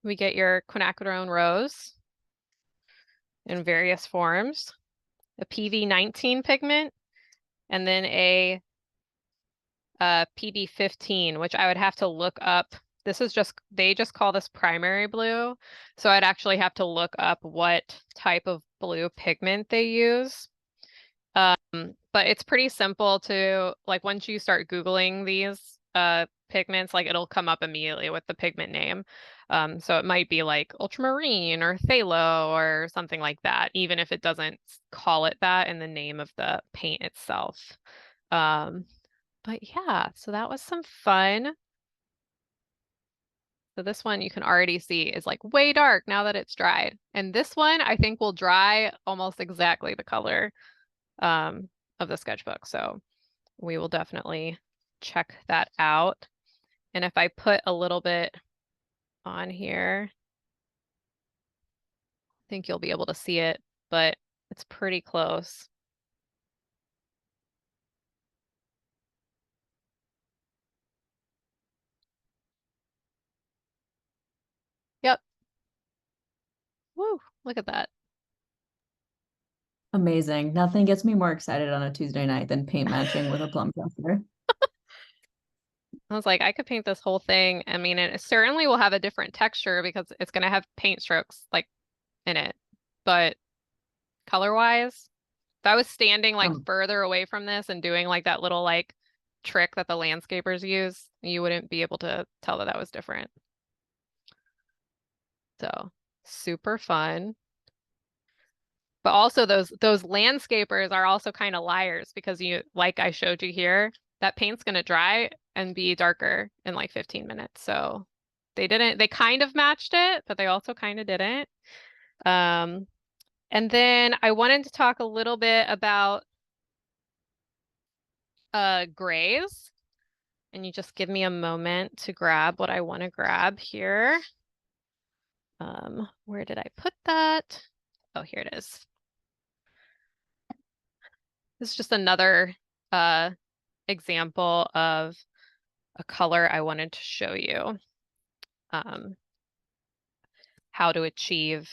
we get your quinacridone rose in various forms, a PV19 pigment, and then a PB15, which I would have to look up. This is just, they just call this primary blue. So I'd actually have to look up what type of blue pigment they use. But it's pretty simple to, like once you start Googling these pigments, like it'll come up immediately with the pigment name. So it might be like ultramarine or phthalo or something like that, even if it doesn't call it that in the name of the paint itself. But yeah, so that was some fun. So this one you can already see is like way dark now that it's dried. And this one I think will dry almost exactly the color of the sketchbook. So we will definitely check that out. And if I put a little bit on here, I think you'll be able to see it, but it's pretty close. Yep. Woo, look at that. Amazing. Nothing gets me more excited on a Tuesday night than paint matching with a plum tester. I was like, I could paint this whole thing. I mean, it certainly will have a different texture because it's going to have paint strokes like in it. But color-wise, if I was standing like further away from this and doing like that little like trick that the landscapers use, you wouldn't be able to tell that that was different. So super fun. But also those landscapers are also kind of liars because you, like I showed you here, that paint's gonna dry and be darker in like 15 minutes. So they kind of matched it, but they also kind of didn't. And then I wanted to talk a little bit about grays. And you just give me a moment to grab what I want to grab here. Where did I put that? Oh, here it is. This is just another example of a color I wanted to show you. How to achieve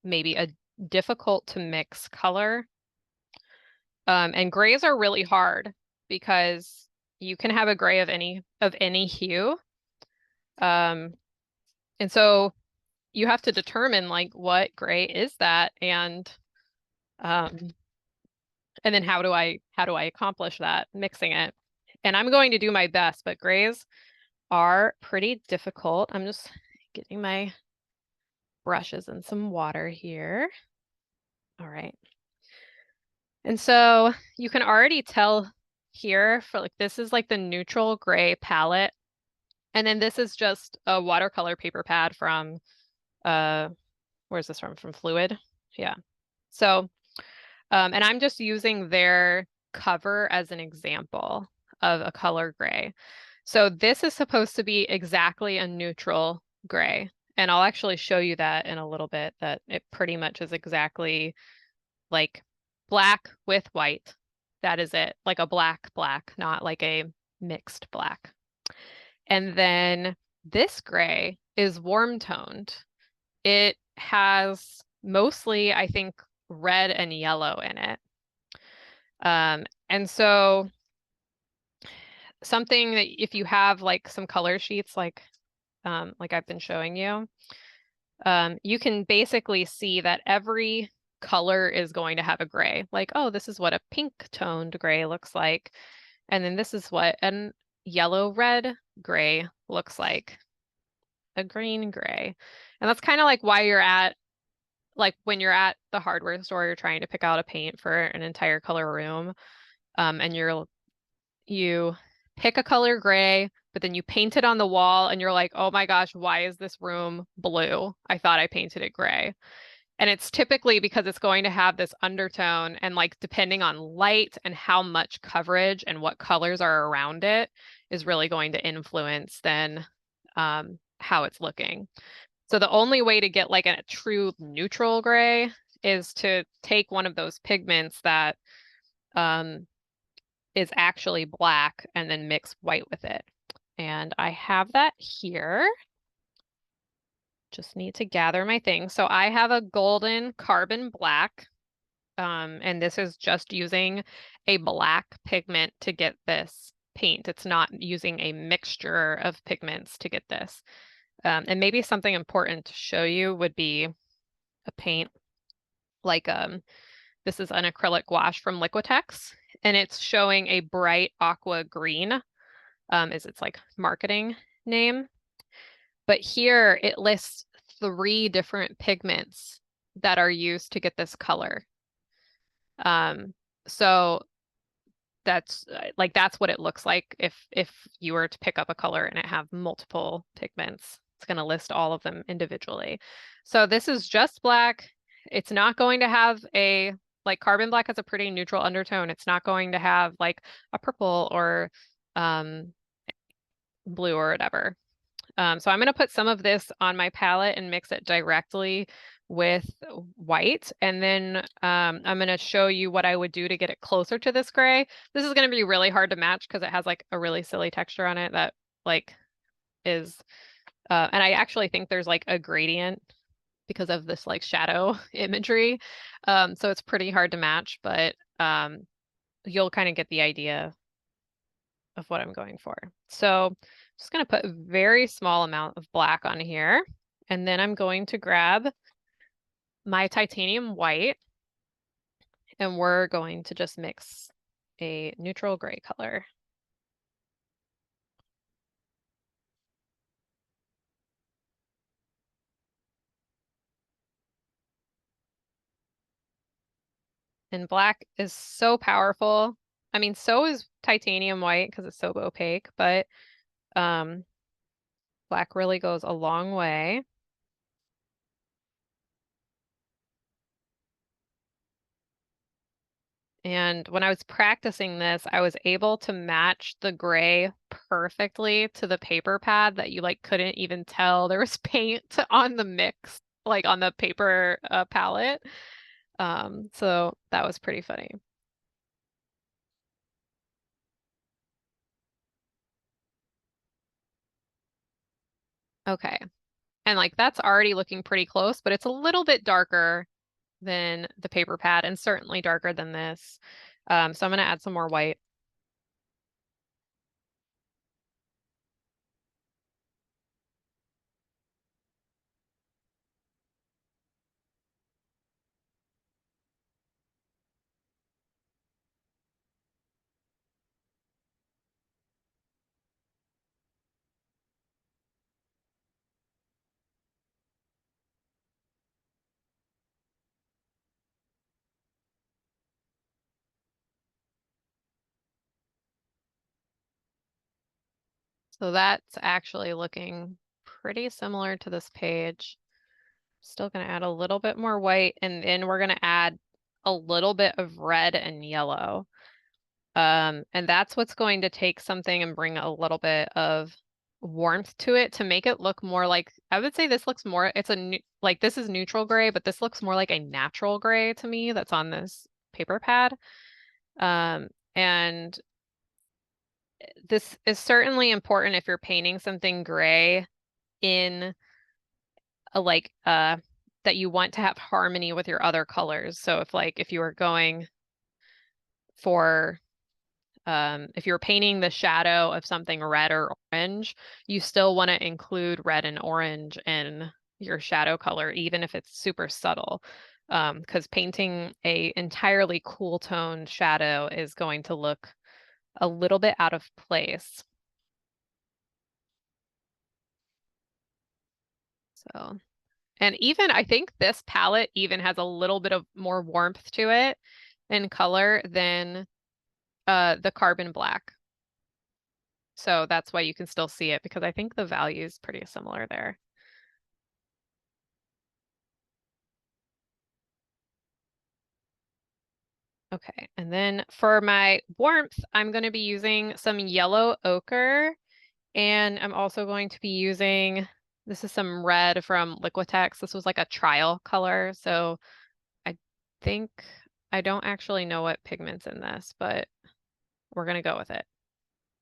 maybe a difficult to mix color. And grays are really hard because you can have a gray of any hue. And so you have to determine like what gray is that and then how do I accomplish that mixing it? And I'm going to do my best, but grays are pretty difficult. I'm just getting my brushes and some water here. All right. And so you can already tell here for like, this is like the neutral gray palette. And then this is just a watercolor paper pad from, where's this from? From Fluid. Yeah. So, and I'm just using their cover as an example of a color gray. So this is supposed to be exactly a neutral gray. And I'll actually show you that in a little bit, that it pretty much is exactly like black with white. That is it, like a black, not like a mixed black. And then this gray is warm toned. It has mostly, I think, red and yellow in it. And so something that if you have like some color sheets, like I've been showing you, you can basically see that every color is going to have a gray. Like, oh, this is what a pink toned gray looks like. And then this is what a yellow red gray looks like, a green gray. And that's kind of like why you're at, like when you're at the hardware store, you're trying to pick out a paint for an entire color room. And you pick a color gray, but then you paint it on the wall and you're like, oh my gosh, why is this room blue? I thought I painted it gray. And it's typically because it's going to have this undertone, and like depending on light and how much coverage and what colors are around it is really going to influence then how it's looking. So the only way to get like a true neutral gray is to take one of those pigments that is actually black and then mix white with it. And I have that here. Just need to gather my things. So I have a golden carbon black, and this is just using a black pigment to get this paint. It's not using a mixture of pigments to get this. And maybe something important to show you would be a paint like this is an acrylic wash from Liquitex, and it's showing a bright aqua green, is its like marketing name. But here it lists 3 different pigments that are used to get this color. So that's that's what it looks like if you were to pick up a color and it have multiple pigments. It's going to list all of them individually. So this is just black. It's not going to have a, like carbon black has a pretty neutral undertone. It's not going to have like a purple or blue or whatever. So I'm going to put some of this on my palette and mix it directly with white. And then I'm going to show you what I would do to get it closer to this gray. This is going to be really hard to match because it has like a really silly texture on it that like is, and I actually think there's like a gradient because of this like shadow imagery. So it's pretty hard to match, but you'll kind of get the idea of what I'm going for. So I'm just going to put a very small amount of black on here. And then I'm going to grab my titanium white, and we're going to just mix a neutral gray color. And black is so powerful. I mean, so is titanium white because it's so opaque, but black really goes a long way. And when I was practicing this, I was able to match the gray perfectly to the paper pad that you like couldn't even tell there was paint on the mix, like on the paper palette. So that was pretty funny. Okay. And like that's already looking pretty close, but it's a little bit darker than the paper pad and certainly darker than this. So I'm going to add some more white. So that's actually looking pretty similar to this page. Still going to add a little bit more white, and then we're going to add a little bit of red and yellow. And that's what's going to take something and bring a little bit of warmth to it to make it look more like, I would say this looks more, it's like this is neutral gray, but this looks more like a natural gray to me that's on this paper pad. And this is certainly important if you're painting something gray in a that you want to have harmony with your other colors. So if you were going for if you're painting the shadow of something red or orange, you still want to include red and orange in your shadow color, even if it's super subtle. Because painting a entirely cool toned shadow is going to look a little bit out of place. So, and even I think this palette even has a little bit of more warmth to it in color than the carbon black. So that's why you can still see it, because I think the value is pretty similar there. Okay, and then for my warmth, I'm going to be using some yellow ochre, and I'm also going to be using, this is some red from Liquitex. This was like a trial color, so I think, I don't actually know what pigment's in this, but we're going to go with it.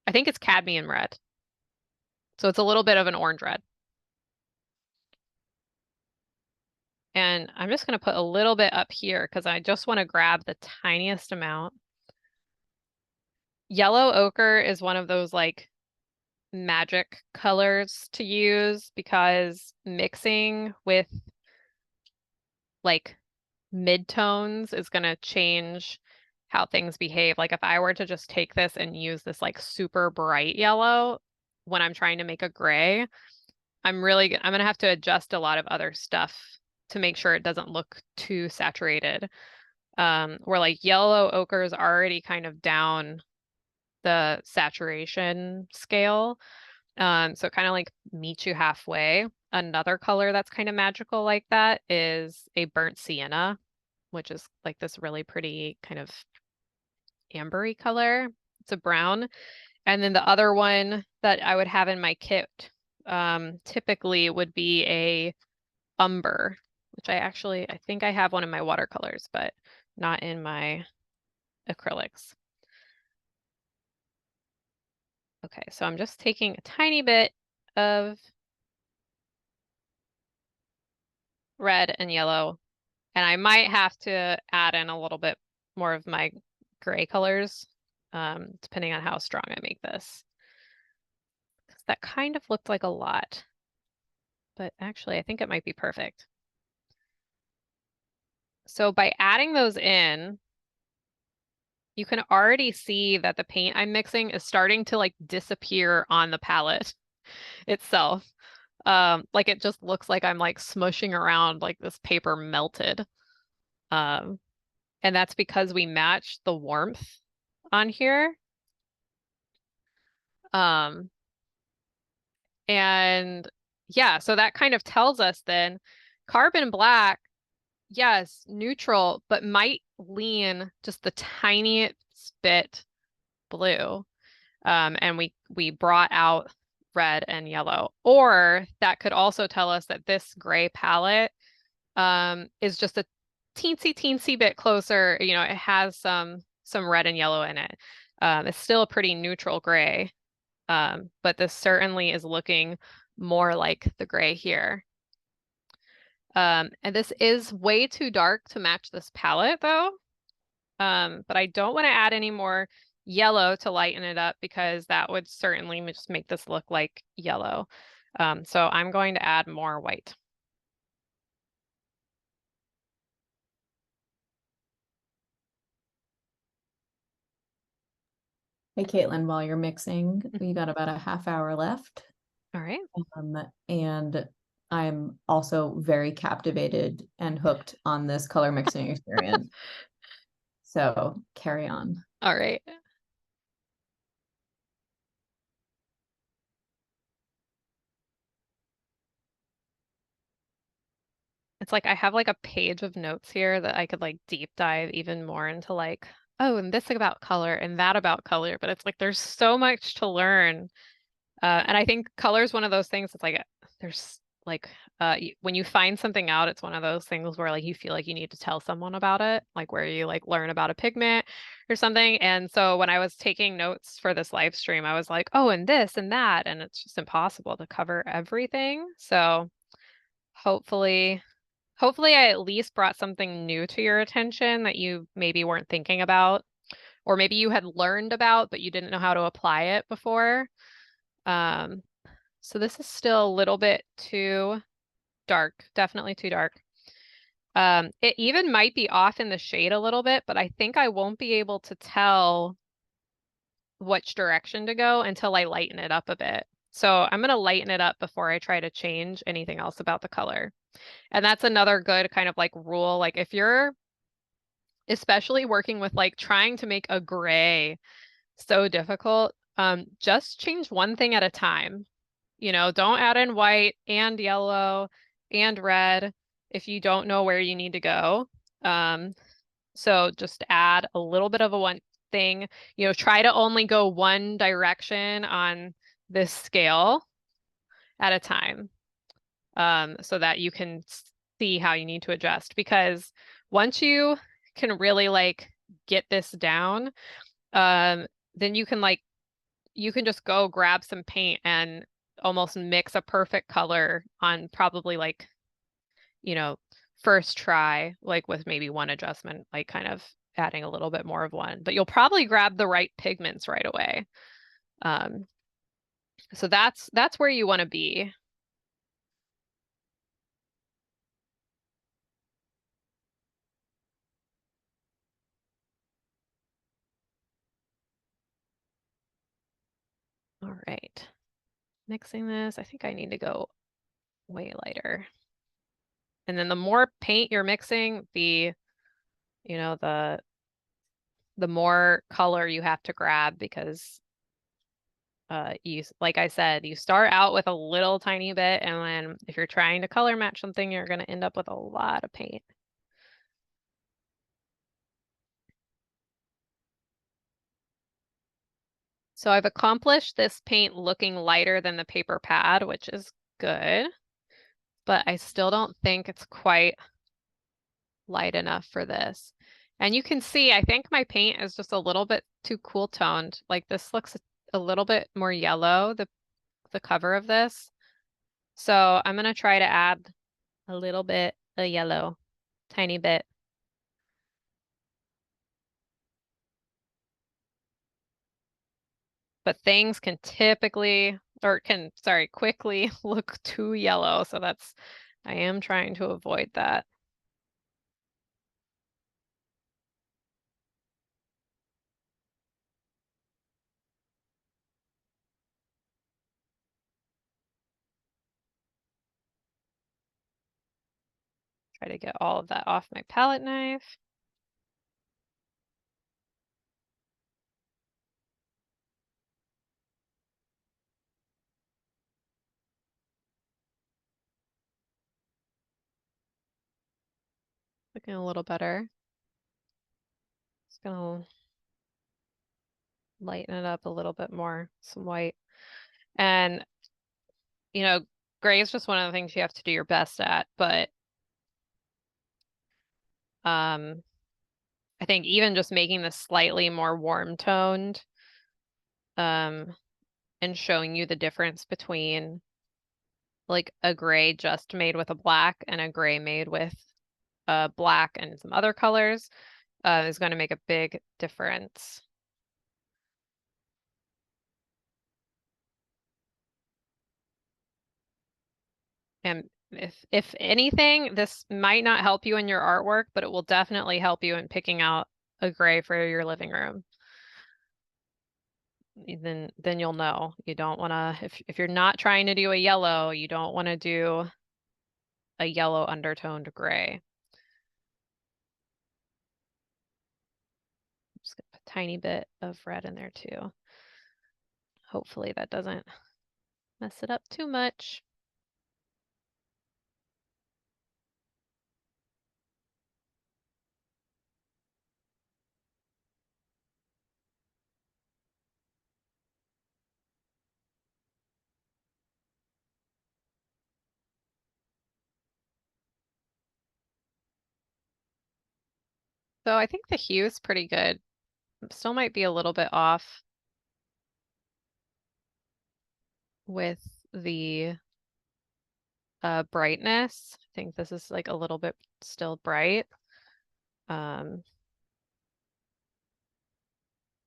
I think it's cadmium red. So it's a little bit of an orange red. And I'm just going to put a little bit up here because I just want to grab the tiniest amount. Yellow ochre is one of those like magic colors to use because mixing with like midtones is going to change how things behave. Like if I were to just take this and use this like super bright yellow when I'm trying to make a gray, I'm going to have to adjust a lot of other stuff to make sure it doesn't look too saturated. Where like yellow ochre is already kind of down the saturation scale. So it kind of like meets you halfway. Another color that's kind of magical like that is a burnt sienna, which is like this really pretty kind of ambery color. It's a brown. And then the other one that I would have in my kit typically would be a umber, which I think I have one in my watercolors, but not in my acrylics. Okay, so I'm just taking a tiny bit of red and yellow, and I might have to add in a little bit more of my gray colors, depending on how strong I make this. That kind of looked like a lot, but actually I think it might be perfect. So by adding those in, you can already see that the paint I'm mixing is starting to like disappear on the palette itself. Like it just looks like I'm like smushing around like this paper melted. And that's because we matched the warmth on here. Um, and yeah, so that kind of tells us then carbon black, yes, neutral, but might lean just the tiniest bit blue. And we brought out red and yellow. Or that could also tell us that this gray palette is just a teensy bit closer. You know, it has some red and yellow in it. It's still a pretty neutral gray, but this certainly is looking more like the gray here. And this is way too dark to match this palette though. But I don't want to add any more yellow to lighten it up because that would certainly just make this look like yellow. So I'm going to add more white. Hey, Caitlin, while you're mixing, we got about a half hour left. All right. And I'm also very captivated and hooked on this color mixing experience. So carry on. All right. It's like I have like a page of notes here that I could like deep dive even more into like, oh, and this about color and that about color, but it's like there's so much to learn. And I think color is one of those things that's like there's like when you find something out, it's one of those things where like you feel like you need to tell someone about it, like where you like learn about a pigment or something. And so when I was taking notes for this live stream, I was like, oh, and this and that, and it's just impossible to cover everything. So hopefully I at least brought something new to your attention that you maybe weren't thinking about, or maybe you had learned about, but you didn't know how to apply it before. So this is still a little bit too dark, definitely too dark. It even might be off in the shade a little bit, but I think I won't be able to tell which direction to go until I lighten it up a bit. So I'm going to lighten it up before I try to change anything else about the color. And that's another good kind of like rule. Like if you're especially working with like trying to make a gray so difficult, just change one thing at a time. You know, don't add in white and yellow and red if you don't know where you need to go. So just add a little bit of a one thing, you know, try to only go one direction on this scale at a time, so that you can see how you need to adjust. Because once you can really like get this down, then you can just go grab some paint and almost mix a perfect color on probably like, you know, first try, like with maybe one adjustment, like kind of adding a little bit more of one, but you'll probably grab the right pigments right away. So that's where you want to be. All right. Mixing this, I think I need to go way lighter. And then the more paint you're mixing, the, you know, the more color you have to grab, because you, like I said, you start out with a little tiny bit, and then if you're trying to color match something, you're going to end up with a lot of paint. So I've accomplished this paint looking lighter than the paper pad, which is good, but I still don't think it's quite light enough for this. And you can see, I think my paint is just a little bit too cool toned. Like this looks a little bit more yellow, the cover of this. So I'm gonna try to add a little bit of yellow, tiny bit. But things can typically, or can, sorry, quickly look too yellow. So I am trying to avoid that. Try to get all of that off my palette knife. Looking a little better. Just gonna lighten it up a little bit more, some white. And, you know, gray is just one of the things you have to do your best at, but I think even just making this slightly more warm toned, and showing you the difference between like a gray just made with a black and a gray made with a black and some other colors, is going to make a big difference. And if anything, this might not help you in your artwork, but it will definitely help you in picking out a gray for your living room. Then you'll know. You don't want to, if you're not trying to do a yellow, you don't want to do a yellow undertoned gray. I'm just gonna put a tiny bit of red in there too. Hopefully that doesn't mess it up too much. So I think the hue is pretty good. Still might be a little bit off with the brightness. I think this is like a little bit still bright.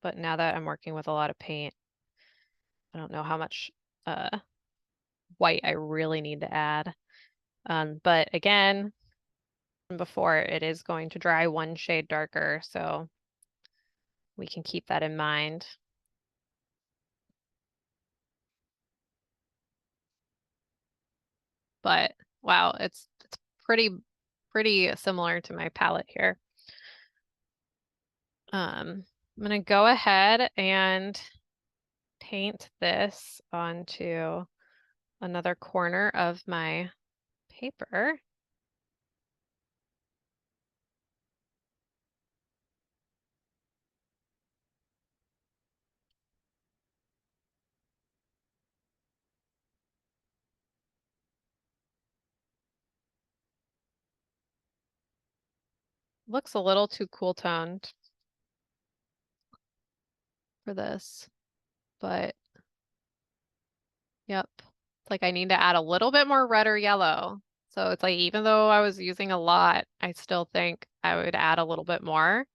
but now that I'm working with a lot of paint, I don't know how much white I really need to add. But again, before it is going to dry one shade darker, so we can keep that in mind. But wow, it's pretty similar to my palette here. I'm gonna go ahead and paint this onto another corner of my paper. Looks a little too cool toned for this, but yep. It's like I need to add a little bit more red or yellow. So it's like even though I was using a lot, I still think I would add a little bit more.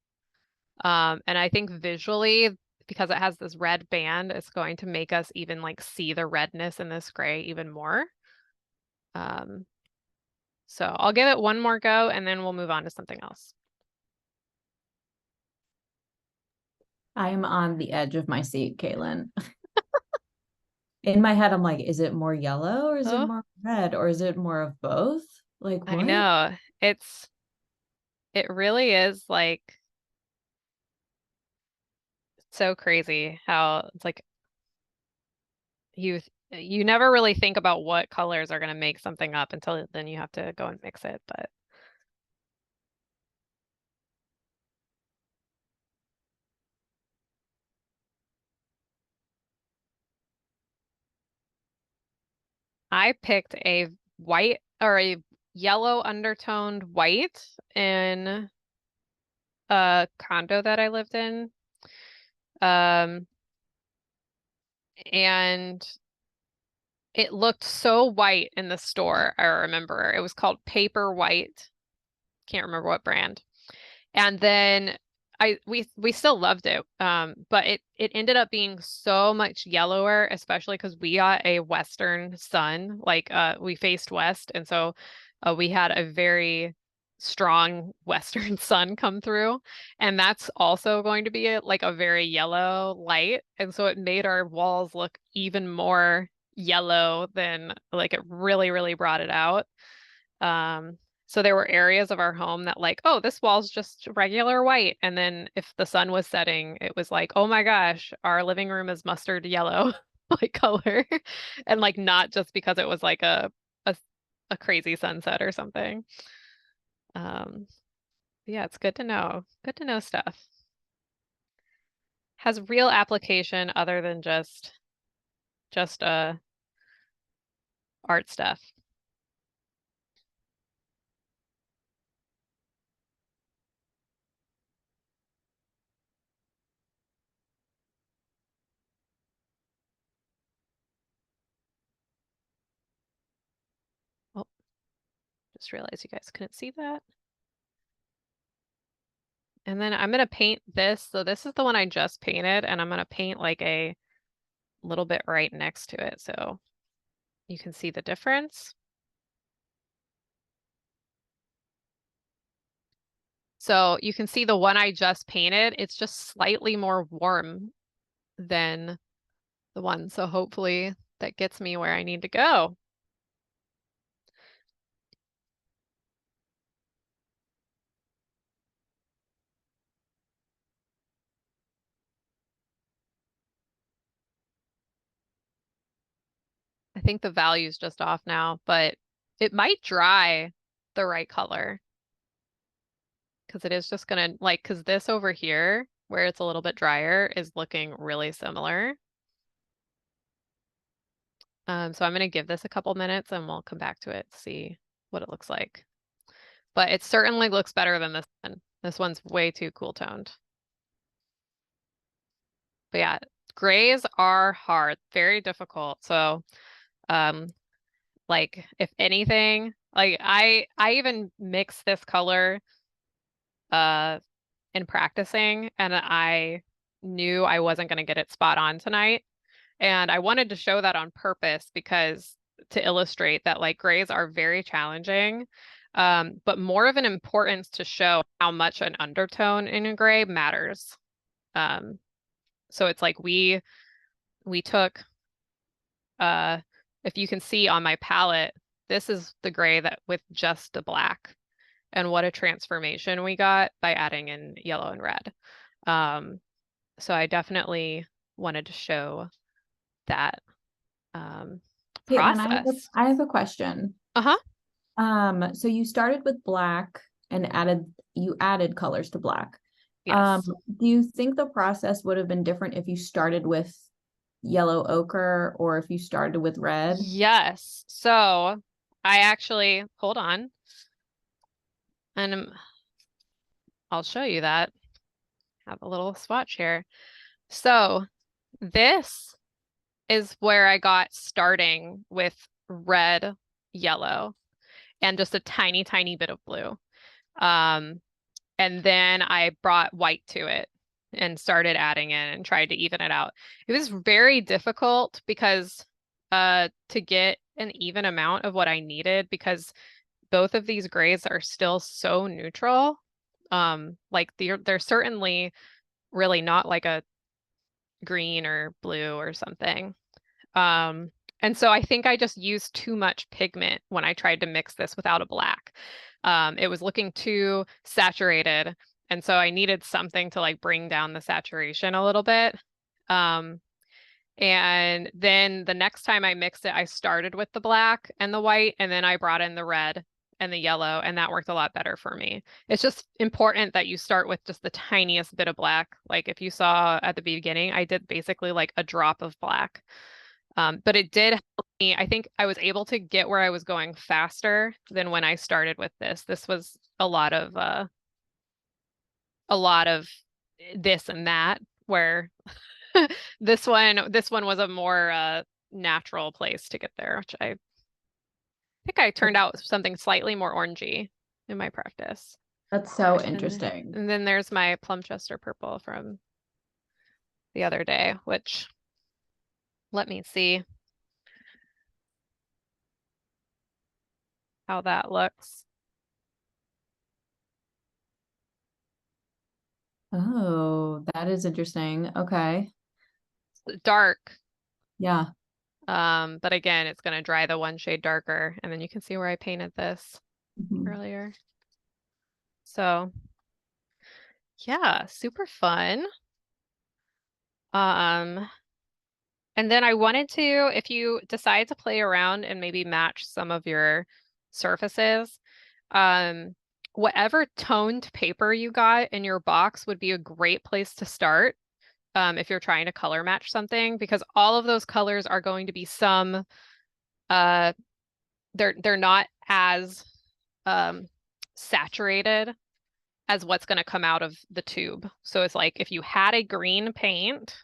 And I think visually, because it has this red band, it's going to make us even like see the redness in this gray even more. So I'll give it one more go and then we'll move on to something else. I am on the edge of my seat, Caitlin. In my head, I'm like, is it more yellow or is it Oh, more red or is it more of both? Like I what? know. It really is like so crazy how it's like you never really think about what colors are going to make something up until then you have to go and mix it. But I picked a white or a yellow undertoned white in a condo that I lived in. Um, and it looked so white in the store. I remember it was called Paper White. Can't remember what brand. And then we still loved it. But it ended up being so much yellower, especially because we got a western sun. Like we faced west, and so we had a very strong western sun come through, and that's also going to be like a very yellow light, and so it made our walls look even more yellow than like it really brought it out. So there were areas of our home that like, oh, this wall's just regular white. And then if the sun was setting, it was like, oh my gosh, our living room is mustard yellow like color. And like not just because it was like a a crazy sunset or something. Um, yeah, it's good to know. Good to know stuff. Has real application other than just art stuff. Oh, just realized you guys couldn't see that. And then I'm gonna paint this. So this is the one I just painted, and I'm gonna paint like a little bit right next to it so you can see the difference. So you can see the one I just painted, it's just slightly more warm than the one. So hopefully that gets me where I need to go. I think the value's just off now, but it might dry the right color because it is just gonna like, because this over here, where it's a little bit drier, is looking really similar. So I'm gonna give this a couple minutes and we'll come back to it, see what it looks like. But it certainly looks better than this one. This one's way too cool toned. But yeah, grays are hard, very difficult. So, um, like if anything, like I even mix this color in practicing and I knew I wasn't going to get it spot on tonight. And I wanted to show that on purpose because to illustrate that like grays are very challenging, but more of an importance to show how much an undertone in a gray matters. So it's like we took, if you can see on my palette, this is the gray that with just the black, and what a transformation we got by adding in yellow and red. So I definitely wanted to show that Caitlin, process. I have a question. Uh-huh. So you started with black and you added colors to black. Yes. Do you think the process would have been different if you started with yellow ochre or if you started with red? Yes. So I actually, hold on, and I'll show you that. Have a little swatch here. So this is where I got starting with red, yellow, and just a tiny, tiny bit of blue. And then I brought white to it and started adding in and tried to even it out. It was very difficult because to get an even amount of what I needed, because both of these grays are still so neutral. Like they're certainly really not like a green or blue or something. And so I think I just used too much pigment when I tried to mix this without a black. It was looking too saturated, and so I needed something to like bring down the saturation a little bit. And then the next time I mixed it, I started with the black and the white, and then I brought in the red and the yellow, and that worked a lot better for me. It's just important that you start with just the tiniest bit of black. Like if you saw at the beginning, I did basically like a drop of black. But it did help me. I think I was able to get where I was going faster than when I started with this. This was a lot of this and that, where this one was a more natural place to get there, which I think I turned out something slightly more orangey in my practice. That's so And, interesting. and then there's my Plumchester purple from the other day, which let me see how that looks. Oh, that is interesting. Okay. Dark. Yeah. But again, it's going to dry the one shade darker, and then you can see where I painted this earlier. So yeah, super fun. And then I wanted to, if you decide to play around and maybe match some of your surfaces, whatever toned paper you got in your box would be a great place to start. If you're trying to color match something, because all of those colors are going to be some they're not as saturated as what's going to come out of the tube. So it's like if you had a green paint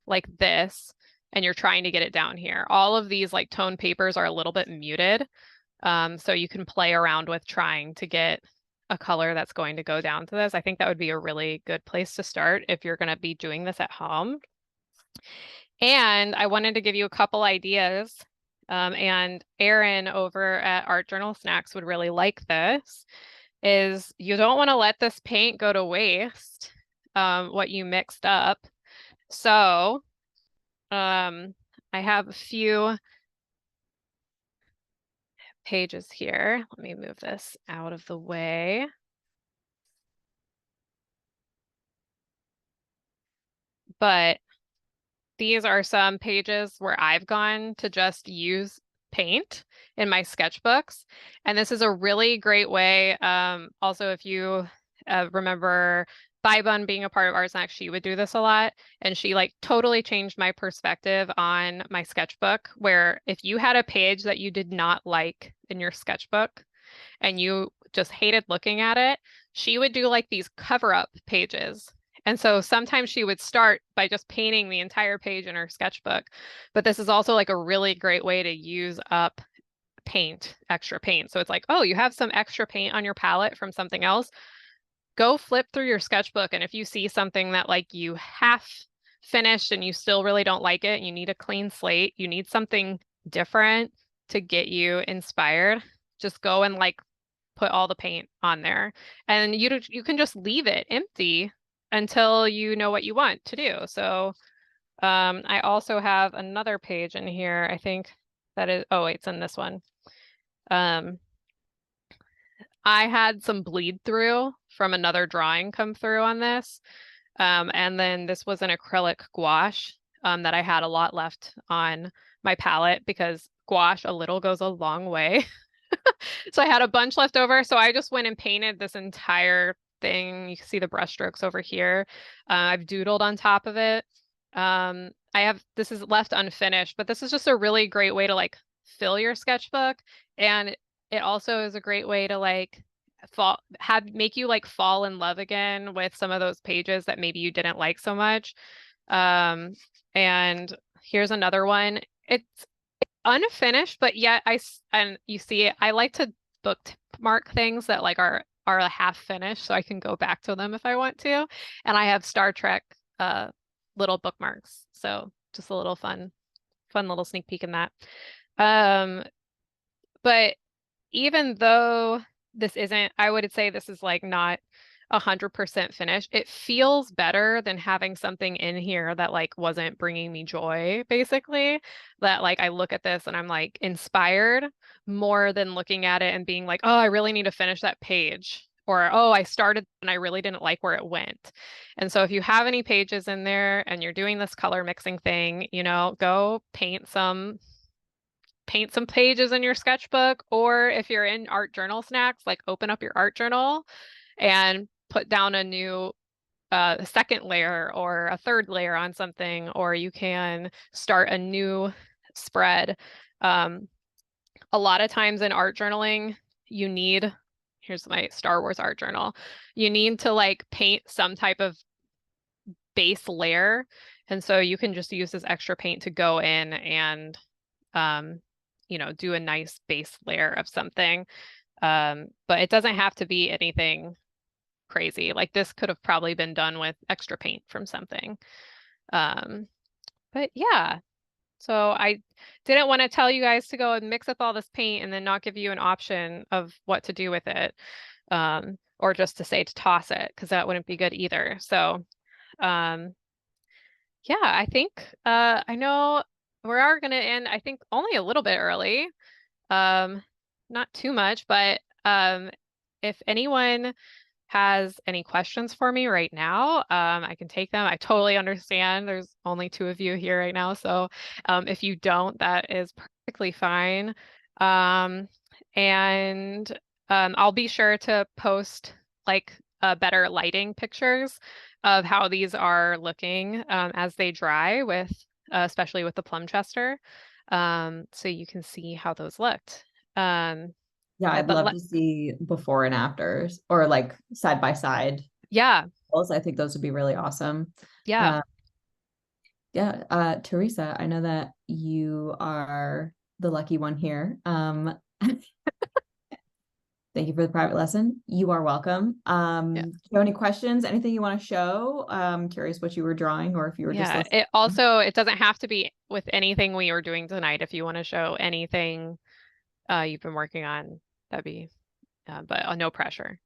like this and you're trying to get it down here, all of these like tone papers are a little bit muted. So you can play around with trying to get a color that's going to go down to this. I think that would be a really good place to start if you're going to be doing this at home. And I wanted to give you a couple ideas. And Erin over at Art Journal Snacks would really like this, is you don't want to let this paint go to waste, what you mixed up. So I have a few pages here. Let me move this out of the way. But these are some pages where I've gone to just use paint in my sketchbooks. And this is a really great way. Also, if you remember Bybun being a part of ArtSnacks, she would do this a lot. And she like totally changed my perspective on my sketchbook, where if you had a page that you did not like in your sketchbook and you just hated looking at it, she would do like these cover-up pages. And so sometimes she would start by just painting the entire page in her sketchbook. But this is also like a really great way to use up paint, extra paint. So it's like, oh, you have some extra paint on your palette from something else. go flip through your sketchbook. And if you see something that like you half finished and you still really don't like it, you need a clean slate, you need something different to get you inspired, just go and like put all the paint on there. And you can just leave it empty until you know what you want to do. So I also have another page in here. I think that is, oh, wait, it's in this one. Um, I had some bleed through from another drawing come through on this. And then this was an acrylic gouache that I had a lot left on my palette because gouache a little goes a long way. So I had a bunch left over. So I just went and painted this entire thing. You can see the brush strokes over here. I've doodled on top of it. This is left unfinished, but this is just a really great way to like fill your sketchbook. And it also is a great way to like make you like fall in love again with some of those pages that maybe you didn't like so much. And here's another one. It's unfinished, but yet and you see it, I like to bookmark things that like are a half finished so I can go back to them if I want to. And I have Star Trek little bookmarks. So just a little fun little sneak peek in that. But even though this isn't, I would say this is like not 100% finished, it feels better than having something in here that like wasn't bringing me joy, basically. That like I look at this and I'm like inspired more than looking at it and being like, oh, I really need to finish that page. Or, oh, I started and I really didn't like where it went. And so if you have any pages in there and you're doing this color mixing thing, go paint some pages in your sketchbook, or if you're in art journal snacks, like open up your art journal and put down a new second layer or a third layer on something, or you can start a new spread. A lot of times in art journaling, here's my Star Wars art journal, you need to like paint some type of base layer. And so you can just use this extra paint to go in and do a nice base layer of something. But it doesn't have to be anything crazy. Like this could have probably been done with extra paint from something. But yeah, so I didn't want to tell you guys to go and mix up all this paint and then not give you an option of what to do with it. Or just to say to toss it, because that wouldn't be good either. So yeah, I think I know we are going to end, I think, only a little bit early. Not too much, but if anyone has any questions for me right now, I can take them. I totally understand. There's only 2 of you here right now. So if you don't, that is perfectly fine. And I'll be sure to post like better lighting pictures of how these are looking as they dry especially with the plum chester. So you can see how those looked. Yeah, I'd love to see before and afters or like side by side. Yeah. I think those would be really awesome. Yeah. Teresa, I know that you are the lucky one here. Thank you for the private lesson. You are welcome. Do you have any questions? Anything you want to show? Curious what you were drawing or if you were just listening. It doesn't have to be with anything we were doing tonight. If you want to show anything you've been working on, that'd be, but no pressure.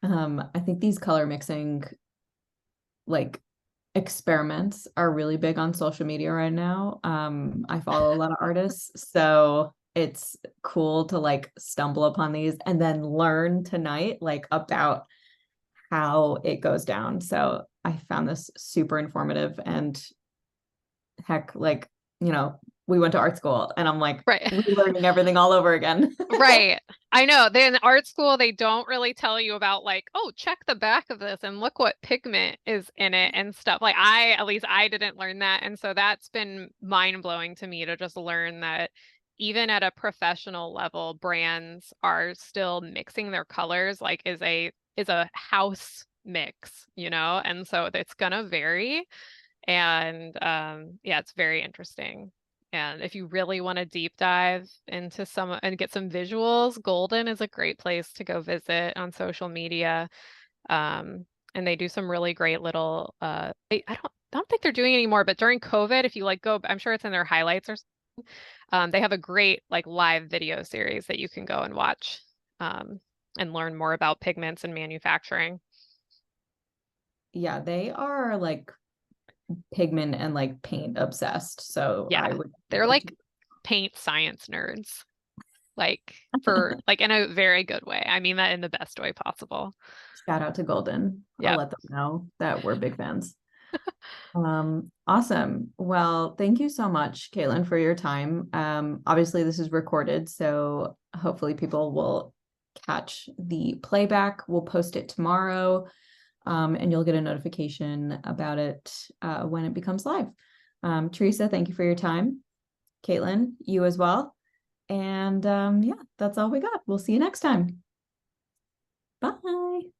I think these color mixing like experiments are really big on social media right now. I follow a lot of artists, so it's cool to like stumble upon these and then learn tonight like about how it goes down. So I found this super informative, and heck, like, we went to art school and I'm like relearning everything all over again. Right. I know. In art school, they don't really tell you about like, oh, check the back of this and look what pigment is in it and stuff. Like at least I didn't learn that. And so that's been mind blowing to me to just learn that even at a professional level, brands are still mixing their colors, like is a house mix, and so it's gonna vary. And yeah, it's very interesting. And if you really want to deep dive into some and get some visuals, Golden is a great place to go visit on social media. And they do some really great little I don't think they're doing anymore, but during COVID, if you like go, I'm sure it's in their highlights or something, they have a great like live video series that you can go and watch and learn more about pigments and manufacturing. Yeah, they are like pigment and like paint obsessed. So Yeah, I would they're love like paint science nerds, like for like in a very good way. I mean that in the best way possible. shout out to Golden. I'll Yeah. let them know that we're big fans. Awesome. Well, thank you so much, Caitlin, for your time. Obviously this is recorded, so hopefully people will catch the playback. We'll post it tomorrow, and you'll get a notification about it when it becomes live. Teresa, thank you for your time. Caitlin, you as well. And yeah, that's all we got. We'll see you next time. Bye.